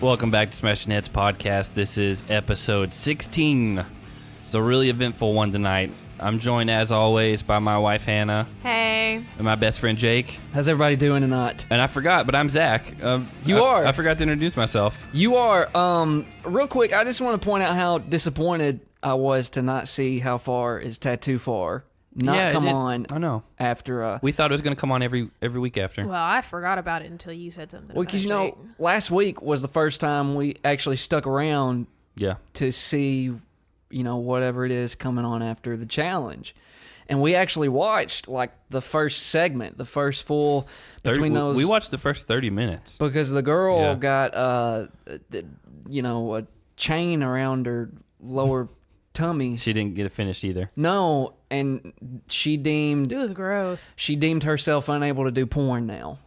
Welcome back to Smashing Heads Podcast. This is episode 16. It's a really eventful one tonight. I'm joined, as always, by my wife, Hannah. Hey. And my best friend, Jake. How's everybody doing tonight? And I forgot, but I'm Zach. I forgot to introduce myself. You are. Real quick, I just want to point out how disappointed I was to not see How Far Is Tattoo Far come on. I know. After we thought it was going to come on every week after. Well, I forgot about it until you said something. Well, because last week was the first time we actually stuck around. Yeah. To see, whatever it is coming on after the challenge, and we actually watched like the first segment, the first full 30, between those. We watched the first 30 minutes because the girl got a chain around her lower tummy. She didn't get it finished either. No, and she deemed... It was gross. She deemed herself unable to do porn now.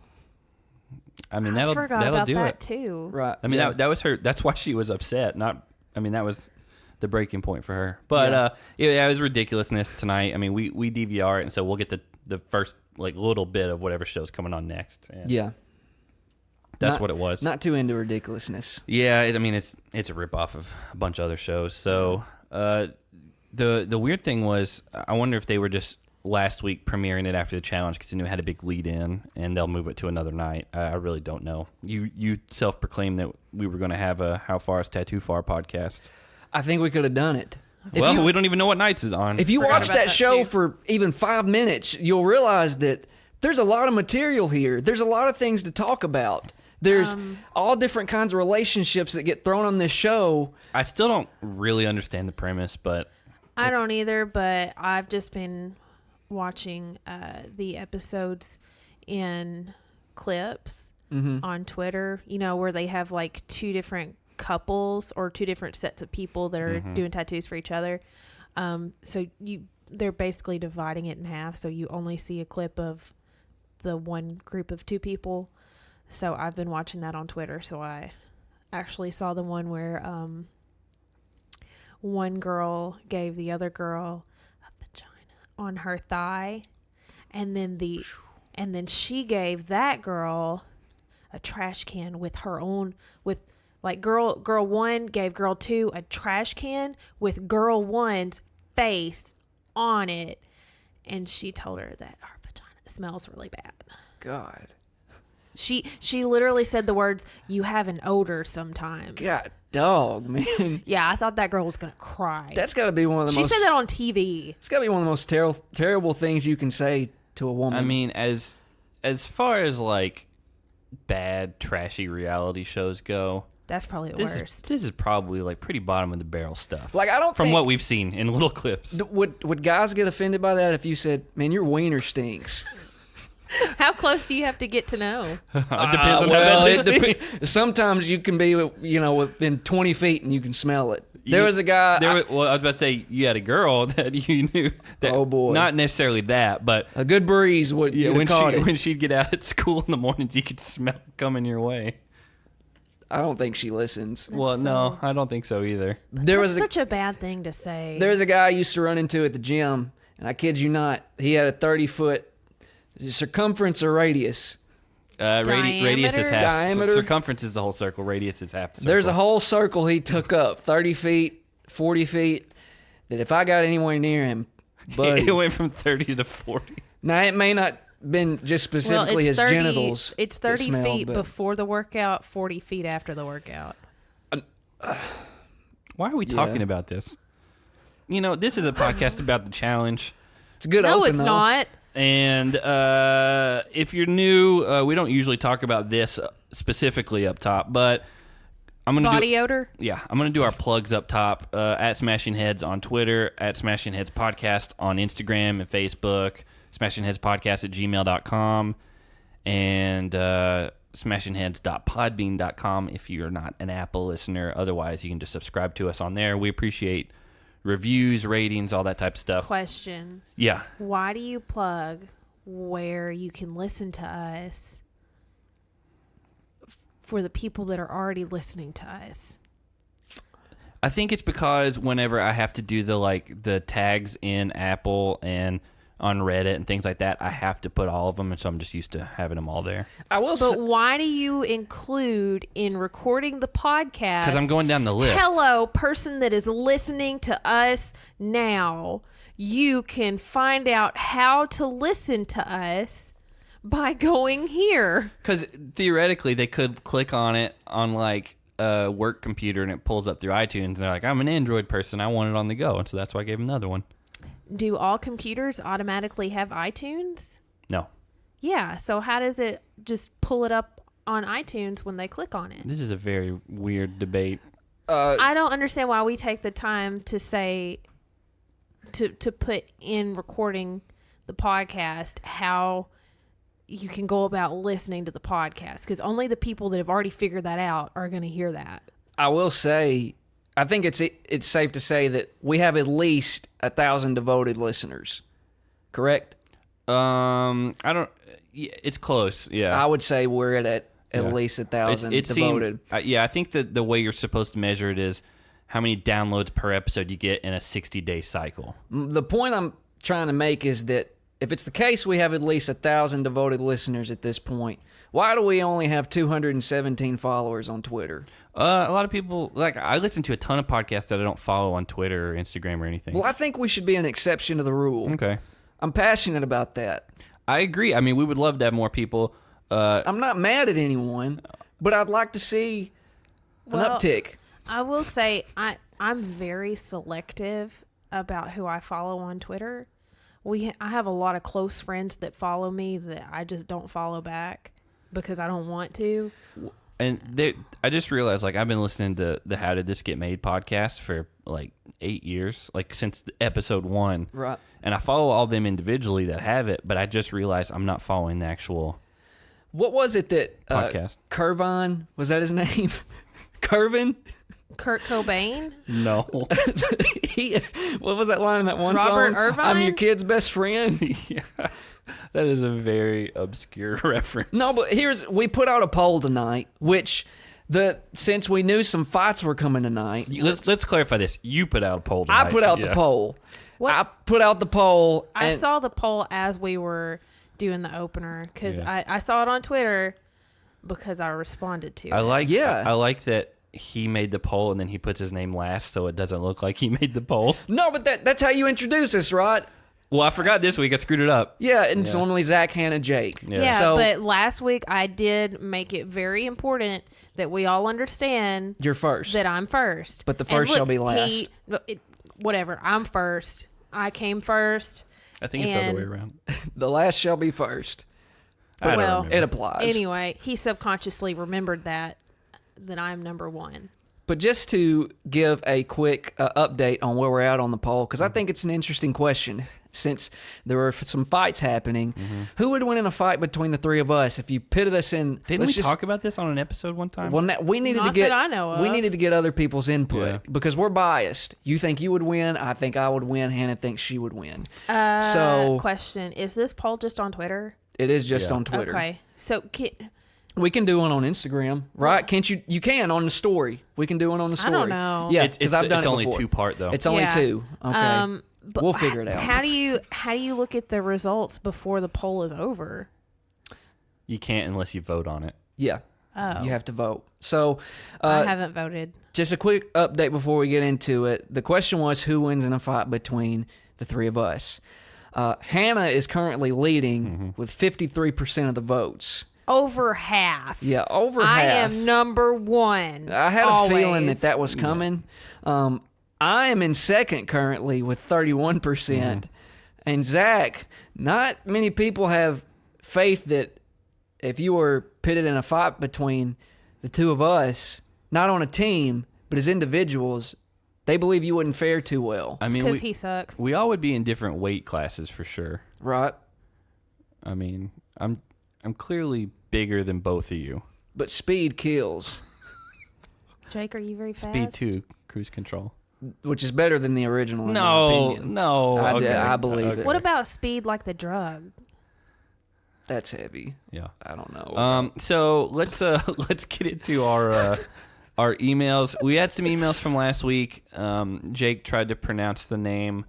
I mean, I that'll forgot do about it. that too. Right. I mean, that was her... That's why she was upset. That was the breaking point for her. But, it was ridiculousness tonight. I mean, we DVR it, and so we'll get the first, little bit of whatever show's coming on next. And yeah. That's what it was. Not too into ridiculousness. Yeah, it's a ripoff of a bunch of other shows. So... The weird thing was, I wonder if they were just last week premiering it after the challenge because they knew it had a big lead in, and they'll move it to another night. I really don't know. You self-proclaimed that we were going to have a How Far Is Tattoo Far podcast. I think we could have done it. We don't even know what nights it's on. If you watch that show for even 5 minutes, you'll realize that there's a lot of material here. There's a lot of things to talk about. There's all different kinds of relationships that get thrown on this show. I still don't really understand the premise, but... I don't either, but I've just been watching the episodes in clips on Twitter, where they have like two different couples or two different sets of people that are doing tattoos for each other. So they're basically dividing it in half, so you only see a clip of the one group of two people. So I've been watching that on Twitter. So I actually saw the one where one girl gave the other girl a vagina on her thigh, and then she gave that girl a trash can with her own girl one gave girl two a trash can with girl one's face on it, and she told her that her vagina smells really bad. God. She literally said the words, "You have an odor sometimes." God, dog, man. Yeah, I thought that girl was going to cry. That's got to be one of the most... She said that on TV. It's got to be one of the most terrible things you can say to a woman. I mean, as far as, bad, trashy reality shows go... That's probably the worst. This is probably, pretty bottom of the barrel stuff. I don't From think... what we've seen in little clips. Would guys get offended by that if you said, "Man, your wiener stinks"? How close do you have to get to know? It depends on how bad sometimes you can be, within 20 feet and you can smell it. There was a guy... I was about to say, you had a girl that you knew that... Oh, boy. Not necessarily that, but... A good breeze would when she'd get out at school in the mornings, you could smell it coming your way. I don't think she listens. No, I don't think so either. That's such a bad thing to say. There was a guy I used to run into at the gym, and I kid you not, he had a 30-foot circumference or radius. Radius is half. Diameter. Circumference is the whole circle. Radius is half the circle. There's a whole circle he took up, 30 feet, 40 feet, that if I got anywhere near him, buddy... It went from 30 to 40. Now, it may not been just specifically his genitals. It's 30 feet before the workout, 40 feet after the workout. Why are we talking about this? This is a podcast about the challenge. It's a good open, No, it's though. not. And if you're new, we don't usually talk about this specifically up top, but I'm going to Body odor? Yeah, I'm going to do our plugs up top, at Smashing Heads on Twitter, at Smashing Heads Podcast on Instagram and Facebook, smashingheadspodcast@gmail.com, and smashingheads.podbean.com if you're not an Apple listener. Otherwise, you can just subscribe to us on there. We appreciate reviews, ratings, all that type of stuff. Question. Yeah. Why do you plug where you can listen to us for the people that are already listening to us? I think it's because whenever I have to do the tags in Apple and on Reddit and things like that, I have to put all of them, and so I'm just used to having them all there. But why do you include in recording the podcast? Because I'm going down the list. Hello, person that is listening to us now. You can find out how to listen to us by going here. Because theoretically, they could click on it on like a work computer and it pulls up through iTunes. And they're like, I'm an Android person. I want it on the go. And so that's why I gave them another one. Do all computers automatically have iTunes? No. Yeah. So how does it just pull it up on iTunes when they click on it? This is a very weird debate. I don't understand why we take the time to say, to put in recording the podcast how you can go about listening to the podcast, because only the people that have already figured that out are going to hear that. I will say, I think it's safe to say that we have at least 1,000 devoted listeners. Correct? I don't. It's close. Yeah. I would say we're at least 1,000 devoted. I think that the way you're supposed to measure it is how many downloads per episode you get in a 60-day cycle. The point I'm trying to make is that if it's the case we have at least 1,000 devoted listeners at this point, why do we only have 217 followers on Twitter? A lot of people, like, I listen to a ton of podcasts that I don't follow on Twitter or Instagram or anything. Well, I think we should be an exception to the rule. Okay. I'm passionate about that. I agree. I mean, we would love to have more people. I'm not mad at anyone, but I'd like to see an uptick. I will say I'm very selective about who I follow on Twitter. I have a lot of close friends that follow me that I just don't follow back because I don't want to. And I just realized, like, I've been listening to the How Did This Get Made podcast for like 8 years, like since episode 1. Right. And I follow all of them individually that have it, but I just realized I'm not following the actual What was it that podcast. Curvin, was that his name? Curvin? Kurt Cobain? No. What was that line in that one Robert song? Irvine? I'm your kid's best friend. Yeah. That is a very obscure reference. No, but we put out a poll tonight, which since we knew some fights were coming tonight. Let's clarify this. You put out a poll tonight. I put out the poll. What? I put out the poll. I saw the poll as we were doing the opener because I saw it on Twitter because I responded to it. I like that he made the poll and then he puts his name last so it doesn't look like he made the poll. No, but that's how you introduce us, right? Well, I forgot this week. I screwed it up. Yeah, and it's normally Zach, Hannah, Jake. Yeah, so, but last week I did make it very important that we all understand you're first. that I'm first. But the first shall be last. Whatever. I'm first. I came first. I think it's the other way around. The last shall be first. I don't Well, remember. It applies. Anyway, he subconsciously remembered that I'm number one. But just to give a quick update on where we're at on the poll, because I think it's an interesting question. Since there were some fights happening, who would win in a fight between the three of us if you pitted us in? Didn't we talk about this on an episode one time? Well, we needed Not to get. that I know of. We needed to get other people's input Yeah. because we're biased. You think you would win? I think I would win. Hannah thinks she would win. So Question: is this poll just on Twitter? it is just Yeah. on Twitter. Okay, so We can do one on Instagram, right? Can't you? You can on the story. We can do one on the story. don't know. Yeah, It's because I've done it's it only before. 2-part though. It's only Yeah. 2. Okay. But We'll figure it out. How do you look at the results before the poll is over? You can't unless you vote on it. Yeah. Oh. You have to vote. So, I haven't voted. just a quick update before we get into it. The question was who wins in a fight between the three of us. Hannah is currently leading with 53% of the votes. Over half. Yeah, over I half. am number one. I had a feeling always. that was coming. I am in second currently with 31%. And Zach, not many people have faith that if you were pitted in a fight between the two of us, not on a team, but as individuals, they believe you wouldn't fare too well. I mean, because he sucks. we all would be in different weight classes for sure. Right? I mean, I'm clearly bigger than both of you. But speed kills, Jake, are you very fast? Speed 2, cruise control. which is better than the original in my No, opinion. no. I believe it. What about speed like the drug? That's heavy. Yeah. I don't know. So let's get into our emails. We had some emails from last week. Jake tried to pronounce the name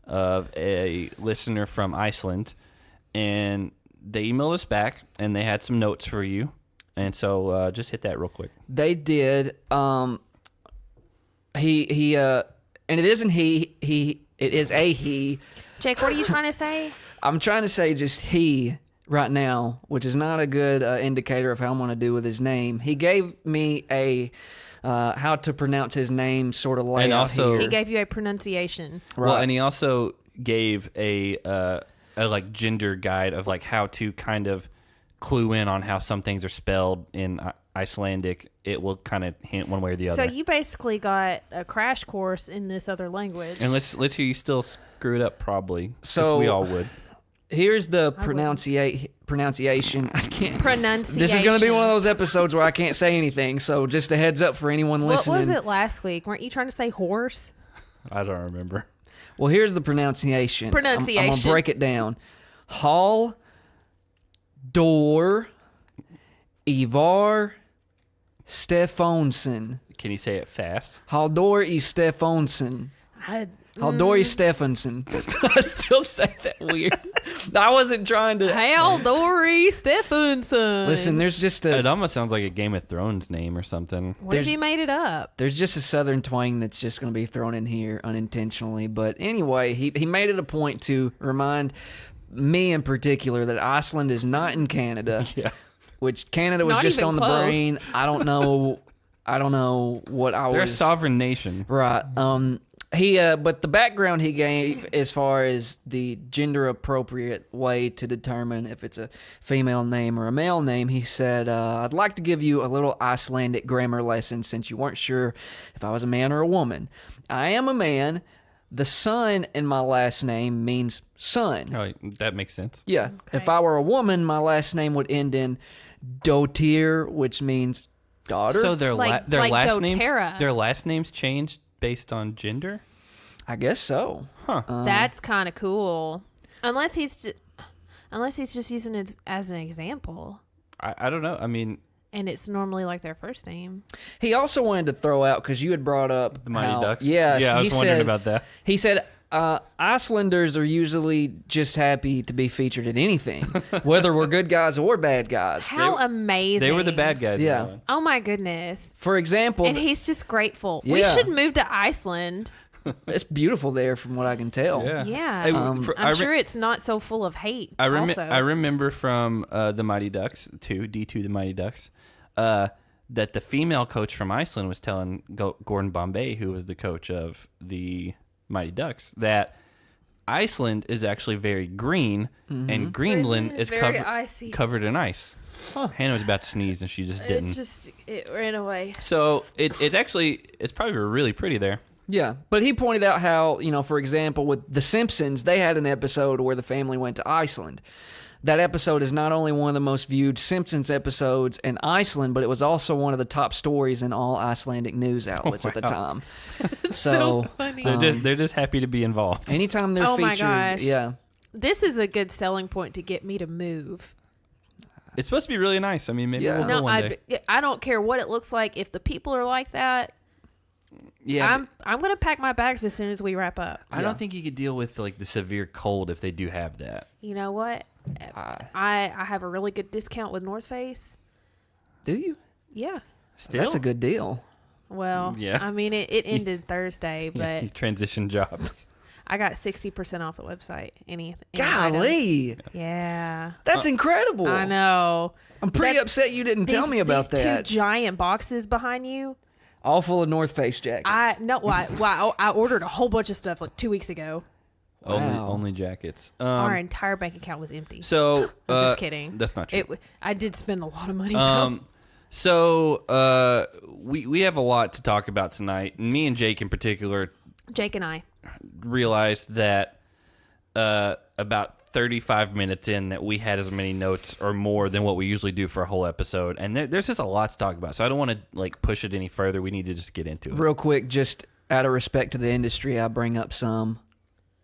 of a listener from Iceland, and they emailed us back, and they had some notes for you. And so just hit that real quick. They did. And it isn't he. It is a he. Jake, what are you trying to say? I'm trying to say just he right now, which is not a good indicator of how I'm going to do with his name. He gave me a how to pronounce his name sort of layout And also- here. He gave you a pronunciation. Right. Well, and he also gave a like gender guide of like how to kind of clue in on how some things are spelled in Icelandic. It will kind of hint one way or the So other. you basically got a crash course in this other language. And let's hear you still screw it up probably. 'cause So- we all would. Here's the I wouldn't. pronunciation. I can't. Pronunciation. This is going to be one of those episodes where I can't say anything. So just a heads up for anyone What listening. was it last week? Weren't you trying to say horse? I don't remember. Well, here's the pronunciation. I'm going to break it down. Hall, Door, Ivar, Stefansson. Can you say it fast? Halldor i Stefansson. Halldor i Stefansson. I still say that weird. I wasn't trying to. Halldori Stephenson. Listen, there's just a It almost sounds like a Game of Thrones name or something. What if you made it up? there's just a southern twang that's just going to be thrown in here unintentionally. But anyway, he made it a point to remind me in particular that Iceland is not in Canada. Yeah. Which Canada was Not just even on the close. brain. I don't know what I They're a was. sovereign nation. Right. But the background he gave as far as the gender appropriate way to determine if it's a female name or a male name, he said, I'd like to give you a little Icelandic grammar lesson since you weren't sure if I was a man or a woman. I am a man. The son in my last name means son. Oh, that makes sense. Yeah. Okay. If I were a woman, my last name would end in Dotir, which means daughter. So their Like last doTERRA. names changed based on gender? I guess so. Huh. That's kind of cool. Unless he's just using it as an example, I don't know. I mean, and it's normally like their first name. He also wanted to throw out, because you had brought up the Mighty how- Ducks. Yeah, Yeah, I he was wondering said- about that. He said Icelanders are usually just happy to be featured in anything, whether we're good guys or bad guys. How amazing! They were the bad guys. Yeah. In that one. Oh my goodness! For example, And he's just grateful. We Yeah. should move to Iceland. it's beautiful there from what I can tell. Yeah. Yeah, Hey, I'm I re- sure it's not so full of hate. I also, remember from the Mighty Ducks, D2 the Mighty Ducks, that the female coach from Iceland was telling Gordon Bombay, who was the coach of the Mighty Ducks, that Iceland is actually very green, and Greenland is very icy. covered in ice. Hannah was about to sneeze, and she just didn't. It ran away. So it's probably really pretty there. Yeah, but he pointed out how, for example, with The Simpsons, they had an episode where the family went to Iceland. That episode is not only one of the most viewed Simpsons episodes in Iceland, but it was also one of the top stories in all Icelandic news outlets at the time. So funny. They're just happy to be involved. Anytime they're Oh my featured, gosh. yeah. This is a good selling point to get me to move. It's supposed to be really nice. I mean, maybe Yeah. we'll go No, one day. I don't care what it looks like. If the people are like that, Yeah, I'm gonna pack my bags as soon as we wrap up. I don't think you could deal with like the severe cold if they do have that. You know what? I have a really good discount with North Face. Do you? Yeah. Still, That's a good deal. Well, Yeah. I mean, it ended Thursday, Yeah, you but transition jobs. I got 60% off the website. Any item. Golly, Yeah. that's incredible. I know. I'm pretty That's- upset you didn't tell me about these that. two giant boxes behind you. All full of North Face jackets. I ordered a whole bunch of stuff like 2 weeks ago. Wow. Only jackets. Our entire bank account was empty. So I'm just kidding. That's not true. I did spend a lot of money. Though. So we have a lot to talk about tonight. Me and Jake in particular Jake and I. realized that about 35 minutes in that we had as many notes or more than what we usually do for a whole episode, and there's just a lot to talk about. So I don't want to like push it any further. We need to just get into it. Real quick, just out of respect to the industry, I bring up some.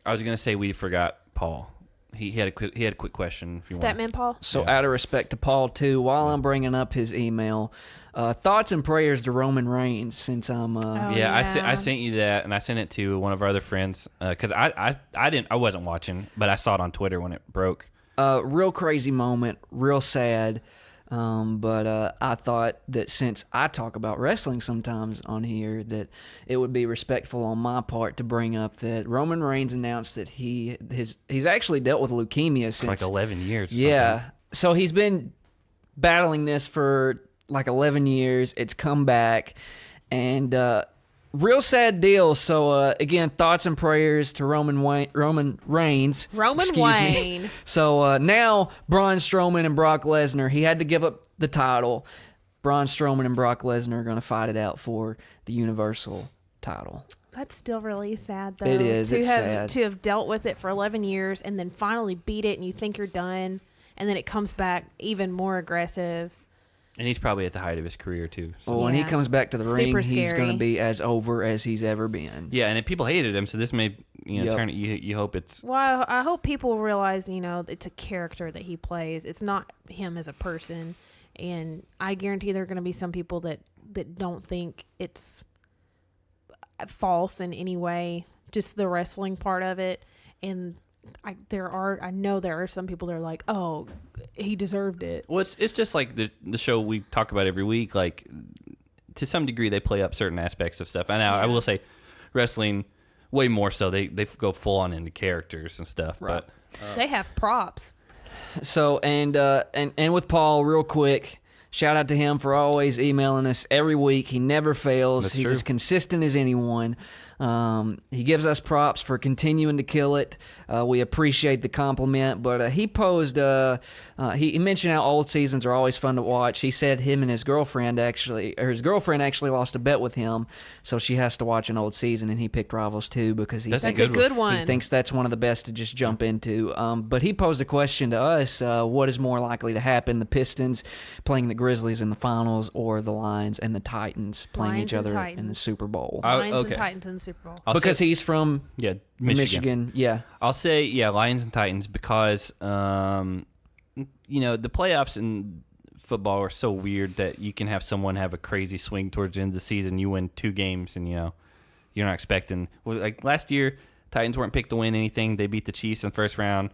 I was gonna say we forgot Paul. he had a quick question. If you want. Statman Paul. So out of respect to Paul too, while I'm bringing up his email, thoughts and prayers to Roman Reigns. Since I'm I sent you that, and I sent it to one of our other friends because I wasn't watching, but I saw it on Twitter when it broke. Real crazy moment, real sad. But I thought that since I talk about wrestling sometimes on here, that it would be respectful on my part to bring up that Roman Reigns announced that he's actually dealt with leukemia since For like 11 years. Or something. So he's been battling this for like 11 years. It's come back, and real sad deal. So again, thoughts and prayers to Roman Reigns. Excuse me. So now Braun Strowman and Brock Lesnar. He had to give up the title. Braun Strowman and Brock Lesnar are going to fight it out for the Universal title. That's still really sad, though. It is. It's sad. To have dealt with it for 11 years and then finally beat it, and you think you're done, and then it comes back even more aggressive. And he's probably at the height of his career, too. So. Well, when he comes back to the ring, Super he's going to scary. be as over as he's ever been. Yeah, and people hated him, so this may turn it. You hope it's... Well, I hope people realize, it's a character that he plays. It's not him as a person. And I guarantee there are going to be some people that don't think it's false in any way, just the wrestling part of it. And I know there are some people that are like, oh, he deserved it. Well, it's just like the show we talk about every week. Like, to some degree, they play up certain aspects of stuff. And I will say, wrestling, way more so. They go full on into characters and stuff. Right. But They have props. So and with Paul, real quick, shout out to him for always emailing us every week. He never fails. That's He's true. as consistent as anyone. He gives us props for continuing to kill it. We appreciate the compliment, but he posed. He mentioned how old seasons are always fun to watch. He said his girlfriend actually lost a bet with him, so she has to watch an old season, and he picked Rivals 2 because That's a good one. he thinks that's one of the best to just jump into. But he posed a question to us: what is more likely to happen, the Pistons playing the Grizzlies in the finals, or the Lions and the Titans playing Lions each and other Titans. in the Super Bowl? Lions okay. and Titans in the Super Bowl. I'll say- He's from Michigan. Yeah. I'll say, Lions and Titans because, the playoffs in football are so weird that you can have someone have a crazy swing towards the end of the season. You win 2 games and, you're not expecting. Like last year, Titans weren't picked to win anything. They beat the Chiefs in the first round.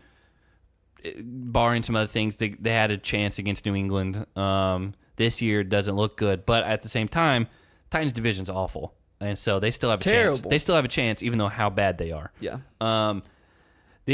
Barring some other things, they had a chance against New England. This year doesn't look good. But at the same time, Titans' division's awful. And so they still have a chance. They still have a chance, even though how bad they are. Yeah. The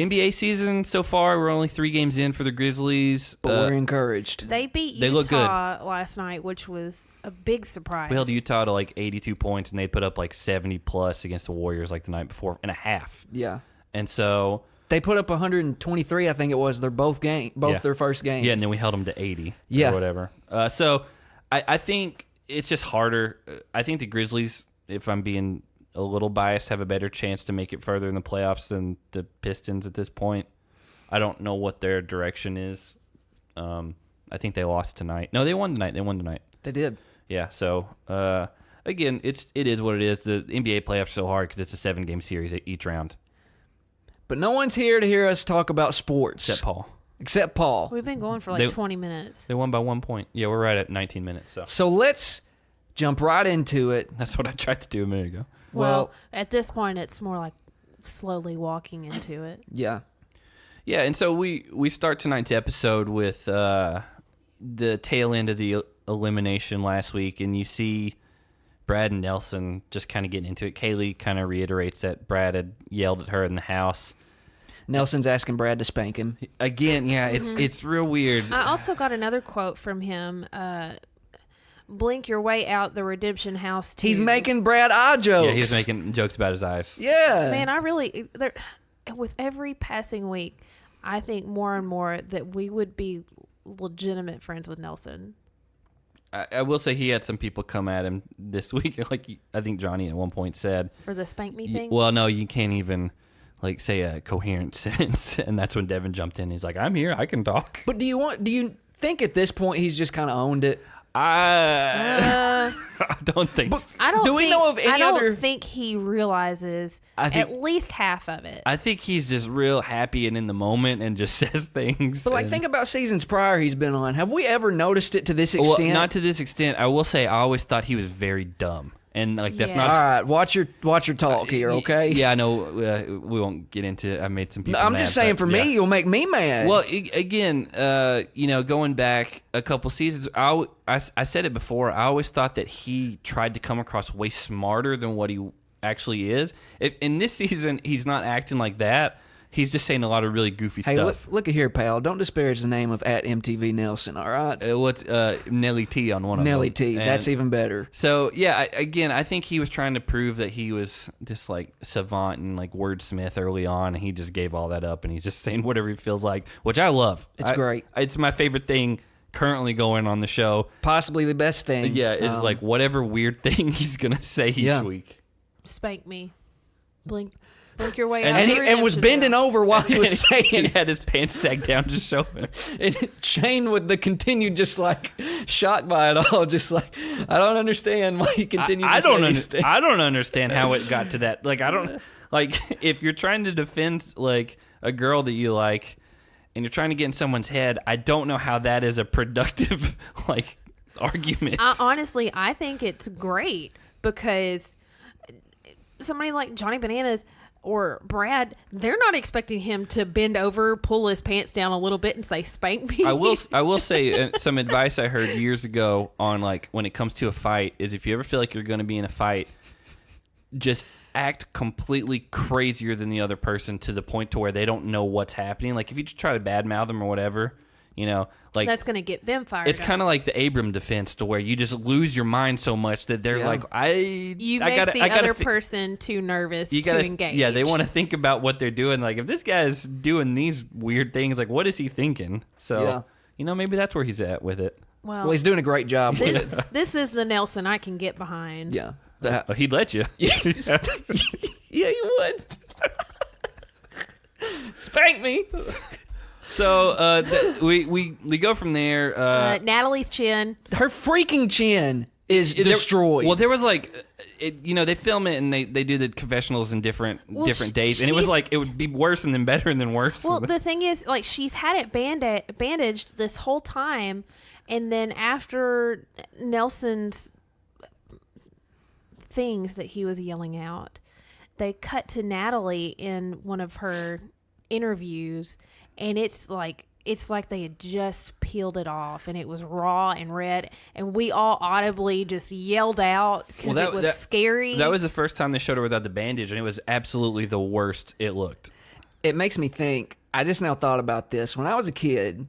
NBA season so far, we're only 3 games in for the Grizzlies. But we're encouraged. They beat They look Utah last night, which was a big surprise. We held Utah to like 82 points, and they put up like 70 plus against the Warriors like the night before and a half. Yeah. And so They put up 123, I think it was. They're both their first games. yeah, and then we held them to 80 Yeah. or whatever. So I think it's just harder. I think the Grizzlies, if I'm being a little biased, have a better chance to make it further in the playoffs than the Pistons at this point. I don't know what their direction is. I think they lost tonight. No, they won tonight. They did. Yeah, so again, it is what it is. The NBA playoffs are so hard because it's a 7-game series each round. But no one's here to hear us talk about sports. Except Paul. We've been going for like 20 minutes. They won by 1 point. Yeah, we're right at 19 minutes. So let's jump right into it. That's what I tried to do a minute ago. Well, at this point, it's more like slowly walking into it. Yeah. Yeah, and so we start tonight's episode with the tail end of the elimination last week, and you see Brad and Nelson just kind of getting into it. Kaylee kind of reiterates that Brad had yelled at her in the house. Nelson's asking Brad to spank him. Again, yeah, it's real weird. I also got another quote from him. Blink your way out the redemption house too. He's making Brad eye jokes. Yeah, he was making jokes about his eyes. Yeah. Man, I really with every passing week, I think more and more that we would be legitimate friends with Nelson. I will say he had some people come at him this week. Like I think Johnny at one point said, For the spank me thing? well, no, you can't even like say a coherent sentence. And that's when Devin jumped in. He's like, I'm here. I can talk. But do you think at this point he's just kind of owned it? I don't think so. Do we know of any I don't other? think he realizes at least half of it. I think he's just real happy and in the moment and just says things. But like, think about seasons prior he's been on. Have we ever noticed it to this well, extent? not to this extent. I will say I always thought he was very dumb. And like that's not. All right, watch your talk here, okay? Yeah, I know. We won't get into. I made some people. I'm mad, just saying, for me, you'll make me mad. Well, again, going back a couple seasons, I said it before. I always thought that he tried to come across way smarter than what he actually is. In this season, he's not acting like that. He's just saying a lot of really goofy stuff. Look at here, pal. Don't disparage the name of @MTV Nelson, all right? What's Nelly T on one of them? Nelly T. That's even better. So, yeah, I think he was trying to prove that he was this, like, savant and, like, wordsmith early on, and he just gave all that up, and he's just saying whatever he feels like, which I love. It's great. It's my favorite thing currently going on the show. Possibly the best thing. Yeah, is, like, whatever weird thing he's going to say each week. Spank me. Blink your way out. And was bending over while he was saying he had his pants sagged down just showing. And Shane with the continued just like shocked by it all, just like, I don't understand why he continues to say these things. I don't understand how it got to that. Like, I don't, like, if you're trying to defend, like, a girl that you like and you're trying to get in someone's head, I don't know how that is a productive, like, argument. Honestly, I think it's great because somebody like Johnny Bananas or Brad, they're not expecting him to bend over, pull his pants down a little bit, and say, "Spank me." I will say some advice I heard years ago on, like, when it comes to a fight is if you ever feel like you're going to be in a fight, just act completely crazier than the other person to the point to where they don't know what's happening. Like, if you just try to badmouth them or whatever, like, that's going to get them fired. It's kind of like the Abram defense, to where you just lose your mind so much that they're like, you make the other person too nervous to engage. Yeah, they want to think about what they're doing. Like, if this guy's doing these weird things, like, what is he thinking? So, maybe that's where he's at with it. Well, he's doing a great job with it. This is the Nelson I can get behind. Yeah. He'd let you. Yeah, you would. Spank me. So we go from there. Natalie's chin. Her freaking chin is destroyed. Well, there was like, they film it and they do the confessionals in different days, and it was like it would be worse and then better and then worse. Well, the thing is, like, she's had it bandaged this whole time, and then after Nelson's things that he was yelling out, they cut to Natalie in one of her interviews, and it's like they had just peeled it off, and it was raw and red, and we all audibly just yelled out because it was scary. That was the first time they showed her without the bandage, and it was absolutely the worst it looked. It makes me think, I just now thought about this. When I was a kid,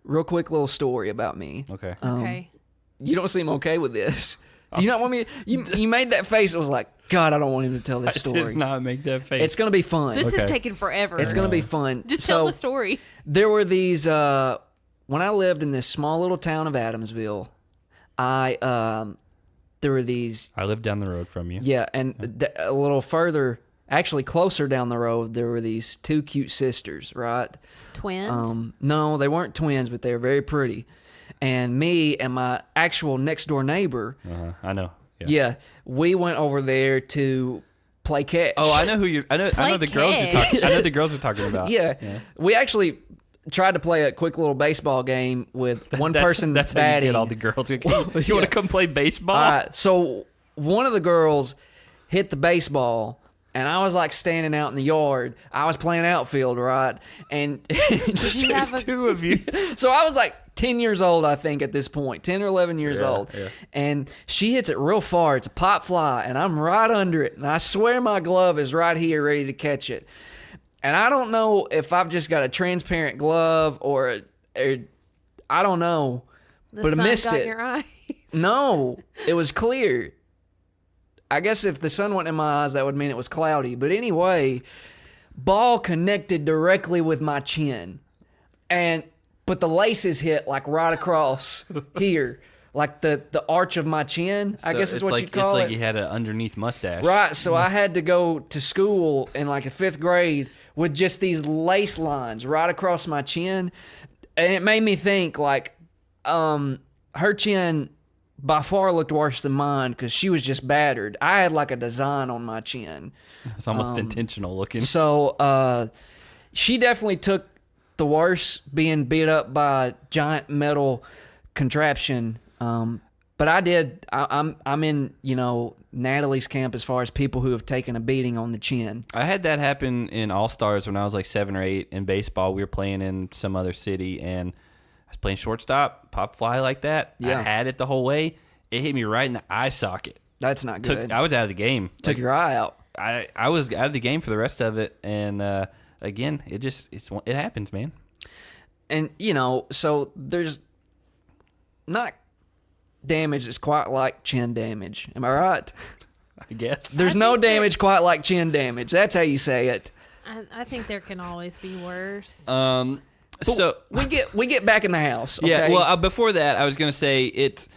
real quick little story about me. Okay. Okay. You don't seem okay with this. Do you not want me? You made that face. It was like, God, I don't want him to tell this story. I did not make that face. It's going to be fun. This is taking forever. It's going to be fun. Just tell the story. There were these, when I lived in this small little town of Adamsville, there were these. I lived down the road from you. Yeah, and a little further, actually closer down the road, there were these two cute sisters, right? Twins? No, they weren't twins, but they were very pretty. And me and my actual next door neighbor. I know. Yeah, we went over there to play catch. Oh, I know who you. I know the girls you're talking. I know the girls you're talking about. Yeah. We actually tried to play a quick little baseball game with one person That's batting. how you get all the girls. You want to come play baseball? All right, so one of the girls hit the baseball, and I was like standing out in the yard. I was playing outfield, right? And there's two of you. So I was like 10 years old, I think, at this point, 10 or 11 years old. Yeah. And she hits it real far. It's a pop fly, and I'm right under it. And I swear my glove is right here ready to catch it. And I don't know if I've just got a transparent glove or I don't know, but I missed it. Your eyes. No, it was clear. I guess if the sun went in my eyes, that would mean it was cloudy. But anyway, ball connected directly with my chin. But the laces hit like right across here, like the arch of my chin, I guess is what you'd call it. It's like you had an underneath mustache. Right, so I had to go to school in like a 5th grade with just these lace lines right across my chin. And it made me think, like, I her chin by far looked worse than mine because she was just battered. I had like a design on my chin. It's almost intentional looking. So she definitely took the worst, being beat up by a giant metal contraption. But I'm in, Natalie's camp as far as people who have taken a beating on the chin. I had that happen in All-Stars when I was like 7 or 8 in baseball. We were playing in some other city, and I was playing shortstop, pop fly like that. Yeah. I had it the whole way. It hit me right in the eye socket. That's not good. I was out of the game. Took your eye out. I was out of the game for the rest of it, and again, it happens, man. And, so there's not damage that's quite like chin damage. Am I right? I guess. There's no damage quite like chin damage. That's how you say it. I think there can always be worse. So we get back in the house. Okay? Yeah, well, before that, I was going to say it's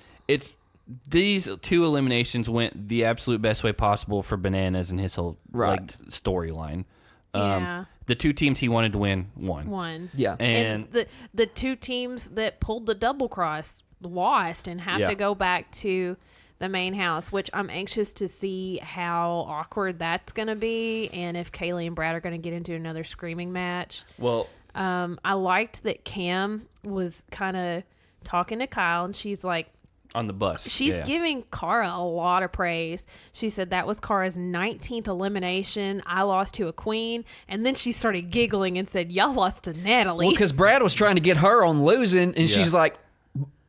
these 2 eliminations went the absolute best way possible for Bananas and his whole storyline. Yeah. The 2 teams he wanted to win won. Yeah. And the 2 teams that pulled the double cross lost and have to go back to the main house, which I'm anxious to see how awkward that's going to be, and if Kaylee and Brad are going to get into another screaming match. Well, I liked that Cam was kind of talking to Kyle, and she's like, on the bus. She's giving Cara a lot of praise. She said that was Cara's 19th elimination. I lost to a queen. And then she started giggling and said, y'all lost to Natalie. Well, because Brad was trying to get her on losing, and she's like,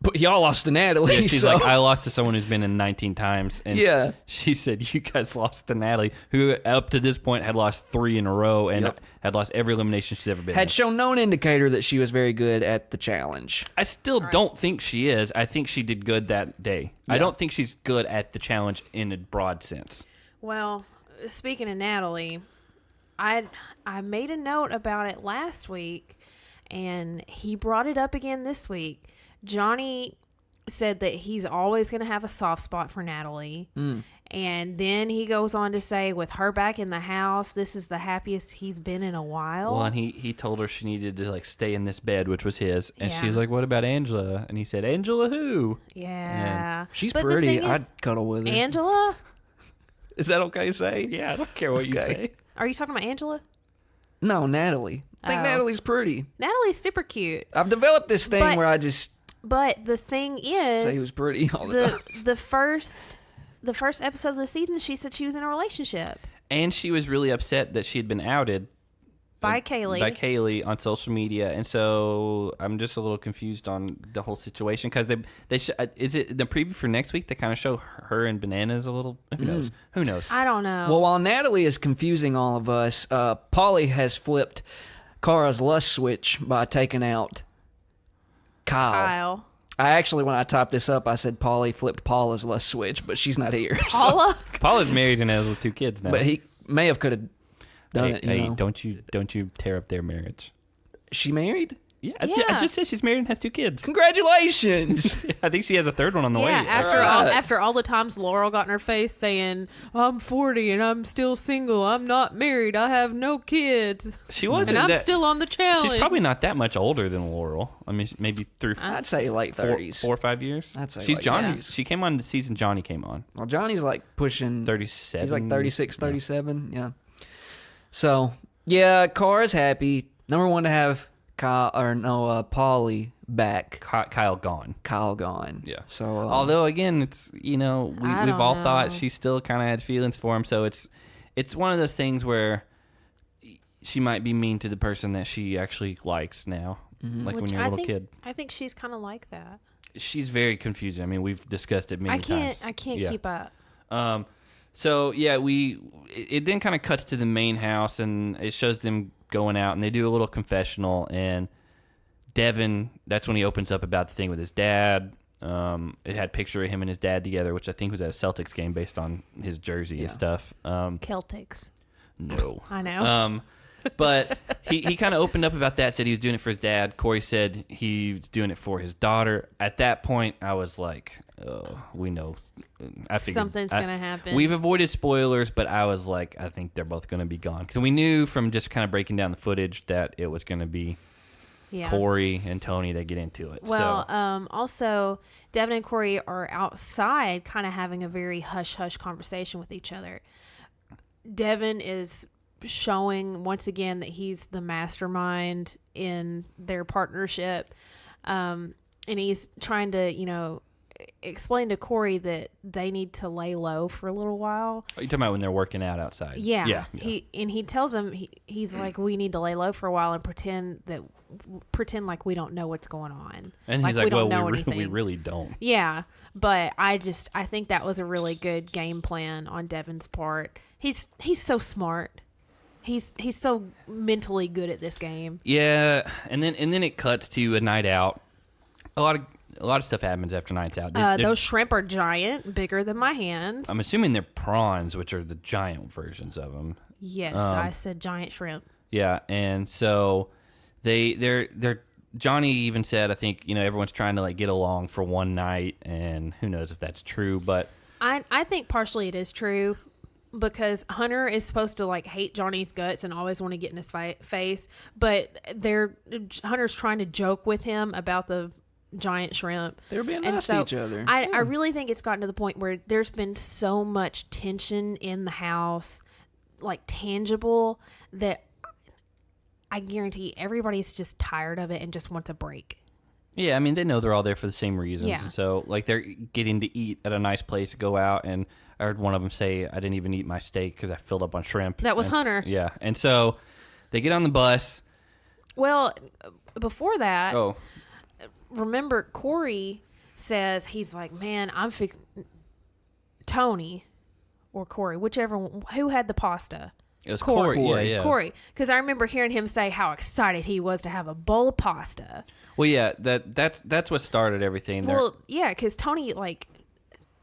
but y'all lost to Natalie. Yeah, she's like, I lost to someone who's been in 19 times. And she said, you guys lost to Natalie, who up to this point had lost 3 in a row and had lost every elimination she's ever been in. Had shown no indicator that she was very good at the challenge. I still don't think she is. I think she did good that day. Yeah. I don't think she's good at the challenge in a broad sense. Well, speaking of Natalie, I made a note about it last week, and he brought it up again this week. Johnny said that he's always going to have a soft spot for Natalie. And then he goes on to say, with her back in the house, this is the happiest he's been in a while. Well, and he told her she needed to like stay in this bed, which was his. And she was like, what about Angela? And he said, Angela who? Yeah. She's pretty. I'd cuddle with her. Angela? Is that okay to say? Yeah, I don't care what you say. Are you talking about Angela? No, Natalie. I think Natalie's pretty. Natalie's super cute. I've developed this thing where I just... But the thing is, say he was pretty all the time. The first episode of the season, she said she was in a relationship, and she was really upset that she had been outed by Kaylee on social media, and so I'm just a little confused on the whole situation because is it the preview for next week? They kind of show her and Bananas a little. Who knows? I don't know. Well, while Natalie is confusing all of us, Polly has flipped Cara's lust switch by taking out Kyle. I actually, when I typed this up, I said Polly flipped Paula's lust switch, but she's not here. Paula? So. Paula's married and has 2 kids now. But he may have could have done it. Hey, don't you tear up their marriage? She married? Yeah, I just said she's married and has 2 kids. Congratulations! I think she has a 3rd one on the way. After all the times Laurel got in her face saying, I'm 40 and I'm still single, I'm not married, I have no kids. She wasn't. And I'm still on the challenge. She's probably not that much older than Laurel. I mean, maybe I'd say late 30s. 4 or 5 years. I'd say she's late Johnny's. 30s. She came on the season Johnny came on. Well, Johnny's like pushing 37. He's like 36, 37. Yeah. So, yeah, Cara's happy. Number 1 to have Pauly back. Kyle gone. Yeah. So, although again, it's we've all thought she still kind of had feelings for him. So it's one of those things where she might be mean to the person that she actually likes now, like when you're a little kid. I think she's kind of like that. She's very confusing. I mean, we've discussed it many times. I can't keep up. So yeah, it then kind of cuts to the main house and it shows them going out and they do a little confessional and Devin, that's when he opens up about the thing with his dad. It had a picture of him and his dad together, which I think was at a Celtics game based on his jersey and stuff. Celtics. No. I know. But he kind of opened up about that, said he was doing it for his dad. Corey said he was doing it for his daughter. At that point, I was like, we know. I figured something's going to happen. We've avoided spoilers, but I was like, I think they're both going to be gone. Because we knew from just kind of breaking down the footage that it was going to be Yeah. Corey and Tony, they get into it. Well, So also, Devin and Corey are outside kind of having a very hush-hush conversation with each other. Devin is showing, once again, that he's the mastermind in their partnership. And he's trying to, explain to Corey that they need to lay low for a little while. you're talking about when they're working out outside. Yeah. He tells him, he's like, we need to lay low for a while and pretend like we don't know what's going on. And he's like, we we really don't. Yeah, but I think that was a really good game plan on Devin's part. He's so smart. He's so mentally good at this game. Yeah, and then it cuts to a night out. A lot of stuff happens after nights out. Those shrimp are giant, bigger than my hands. I'm assuming they're prawns, which are the giant versions of them. Yes, I said giant shrimp. Yeah, and so they're Johnny even said, I think, everyone's trying to like get along for one night, and who knows if that's true, but I think partially it is true, because Hunter is supposed to like hate Johnny's guts and always want to get in his face, but Hunter's trying to joke with him about the giant shrimp. They're being nice to each other. I really think it's gotten to the point where there's been so much tension in the house, like tangible, that I guarantee everybody's just tired of it and just wants a break. yeah, I mean, they know they're all there for the same reasons. Yeah. And so like they're getting to eat at a nice place, go out, and I heard one of them say, I didn't even eat my steak because I filled up on shrimp. That was And Hunter. Yeah, and so they get on the bus. Well, before that, Oh, remember Corey says, he's like, man, I'm fixing Tony or Corey, whichever one, who had the pasta. it was Corey. Yeah. Corey, because I remember hearing him say how excited he was to have a bowl of pasta. Well, yeah, that's what started everything. Well, yeah, because Tony, like,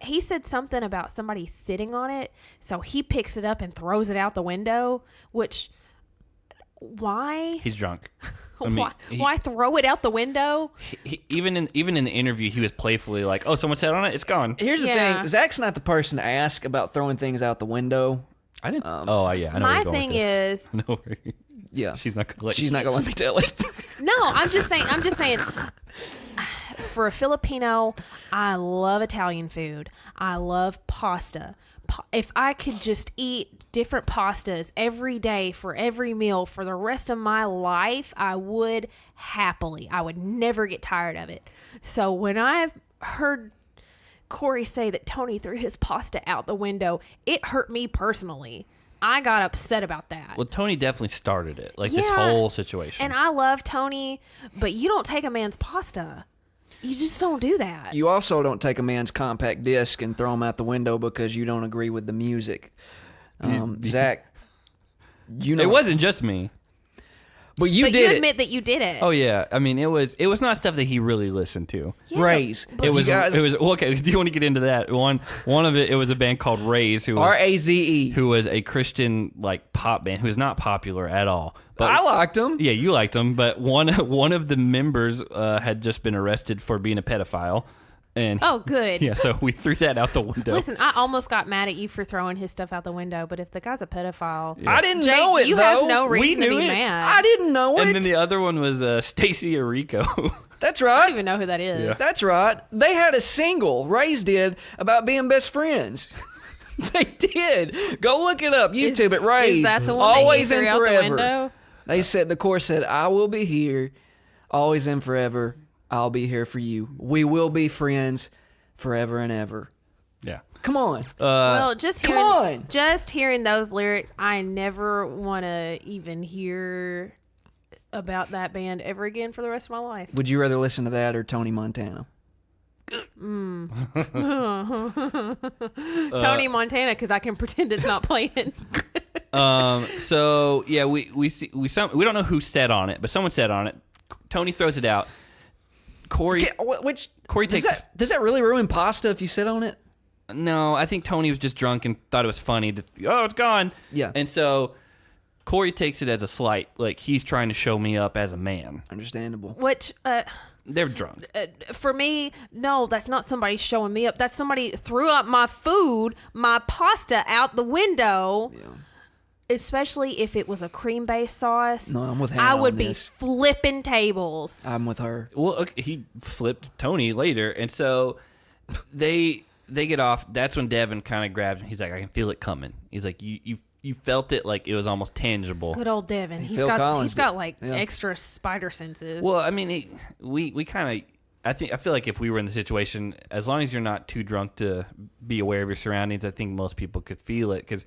he said something about somebody sitting on it, so he picks it up and throws it out the window, which, why? He's drunk. I mean, why throw it out the window? Even in the interview, he was playfully like, "Oh, someone sat on it. It's gone." Here's the Yeah. thing. Zach's not the person to ask about throwing things out the window. I didn't. Yeah, I know where My you're going thing with this. is, I know where Yeah. she's not gonna let She's not going to let me tell it. no, I'm just saying, for a Filipino, I love Italian food. I love pasta. If I could just eat different pastas every day for every meal for the rest of my life, I would happily. I would never get tired of it. So when I heard Corey say that Tony threw his pasta out the window, it hurt me personally. I got upset about that. Well, Tony definitely started it, like this Yeah, whole situation. And I love Tony, but you don't take a man's pasta. You just don't do that. You also don't take a man's compact disc and throw him out the window because you don't agree with the music. Zach, it wasn't just me. But you but did you it. admit that you did it. Oh yeah, I mean it was not stuff that he really listened to. Yeah, Raise. but It was guys- well, okay. Do you want to get into that? One of it was a band called Raise, who was Raze. who was a Christian like pop band who was not popular at all. But I liked him. yeah, you liked them, but one of the members had just been arrested for being a pedophile, and Oh, good. yeah, so we threw that out the window. Listen, I almost got mad at you for throwing his stuff out the window, but if the guy's a pedophile, I didn't Jake, know it, you though. have no We reason to knew be it. mad. I didn't know it. And then the other one was Stacy Arico. That's I right. don't even know who that is. Yeah. That's right. They had a single, Raze did, about being best friends. They did. Go look it up. YouTube it, Raze. Is that the one Always that you and threw out forever. the window? They said, the chorus said, I will be here, always and forever. I'll be here for you. We will be friends forever and ever. Yeah. Come on. Well, just come hearing, on. just hearing those lyrics, I never want to even hear about that band ever again for the rest of my life. Would you rather listen to that or Tony Montana? Tony Montana, because I can pretend it's not playing. So yeah, we don't know who sat on it, but someone sat on it. Tony throws it out. Corey Corey takes. does that really ruin pasta if you sit on it? No, I think Tony was just drunk and thought it was funny to. Oh, it's gone. Yeah. And so Corey takes it as a slight, like he's trying to show me up as a man. Understandable. Which, They're drunk. for me, no, that's not somebody showing me up. That's somebody threw up my food, my pasta out the window. Yeah. especially if it was a cream-based sauce, No, I'm with Hannah I would on be this. flipping tables. I'm with her. Well, okay, he flipped Tony later, and so they get off. That's when Devin kind of grabbed him. He's like, I can feel it coming. He's like, you felt it like it was almost tangible. Good old Devin. Phil Collins He's got did. like Yeah. extra spider senses. Well, I mean, we kind of. I feel like if we were in the situation, as long as you're not too drunk to be aware of your surroundings, I think most people could feel it, because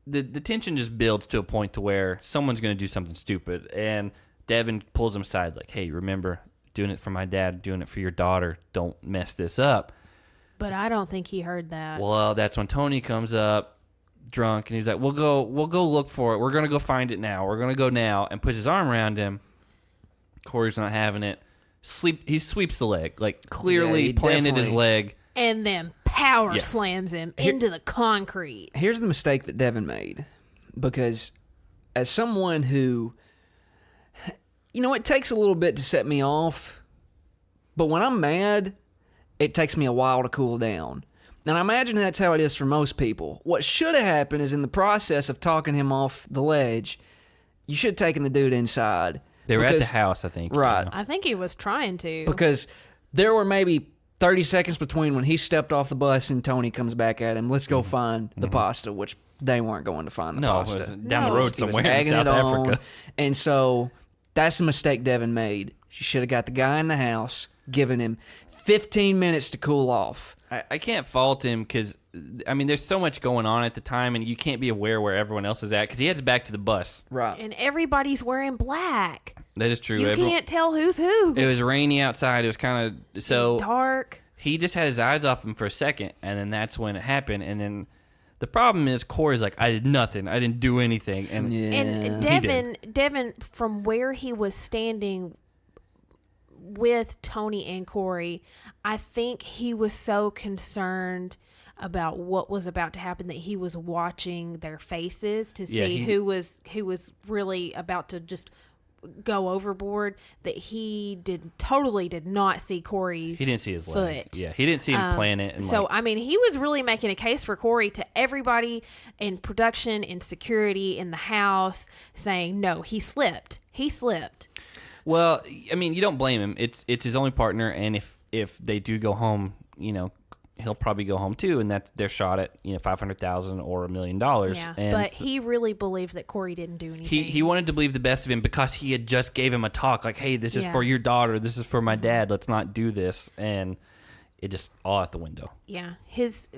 the tension just builds to a point to where someone's going to do something stupid, and Devin pulls him aside like, hey, remember, doing it for my dad, doing it for your daughter, don't mess this up. But I don't think he heard that. Well, that's when Tony comes up drunk, and he's like, we'll go look for it. We're going to go find it now. We're going to go now, and puts his arm around him. Corey's not having it. He sweeps the leg, like clearly he planted his definitely- leg. And then power Yeah. slams him into the concrete. Here's the mistake that Devin made, because as someone who, it takes a little bit to set me off, but when I'm mad, it takes me a while to cool down. And I imagine that's how it is for most people. What should have happened is, in the process of talking him off the ledge, you should have taken the dude inside. They were at the Because- house, I think. Right. you know. I think he was trying to. Because there were maybe 30 seconds between when he stepped off the bus and Tony comes back at him. Let's go find the pasta, which they weren't going to find the No, it pasta. was down the No. road He was somewhere in egging South it on. Africa. And so that's the mistake Devin made. She should have got the guy in the house, given him 15 minutes to cool off. I can't fault him because, I mean, there's so much going on at the time, and you can't be aware where everyone else is at because he heads back to the bus. Right. And everybody's wearing black. That is true. You can't tell who's who. It was rainy outside. It was kind of so. Dark. He just had his eyes off him for a second, and then that's when it happened. And then the problem is Corey's like, I did nothing. I didn't do anything. And Yeah. And Devin, from where he was standing with Tony and Corey, I think he was so concerned about what was about to happen that he was watching their faces to see who was really about to just go overboard, that he totally did not see Corey's he didn't see his foot. leg. Yeah, he didn't see him plan it. And So, like, I mean, he was really making a case for Corey to everybody in production, in security, in the house, saying, no, he slipped. He slipped. well, I mean, you don't blame him. It's his only partner, and if they do go home, he'll probably go home too, and that's their shot at $500,000 or $1 million. Yeah, And but he really believed that Corey didn't do anything. he wanted to believe the best of him because he had just gave him a talk like, hey, this is Yeah. for your daughter, this is for my dad, let's not do this, and it just all out the window, Yeah,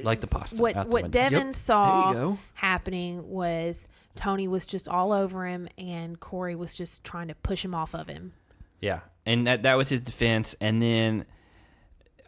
like the pasta. out What the window. Devin Yep, there saw you go. happening was Tony was just all over him, and Corey was just trying to push him off of him. Yeah, and that was his defense. And then,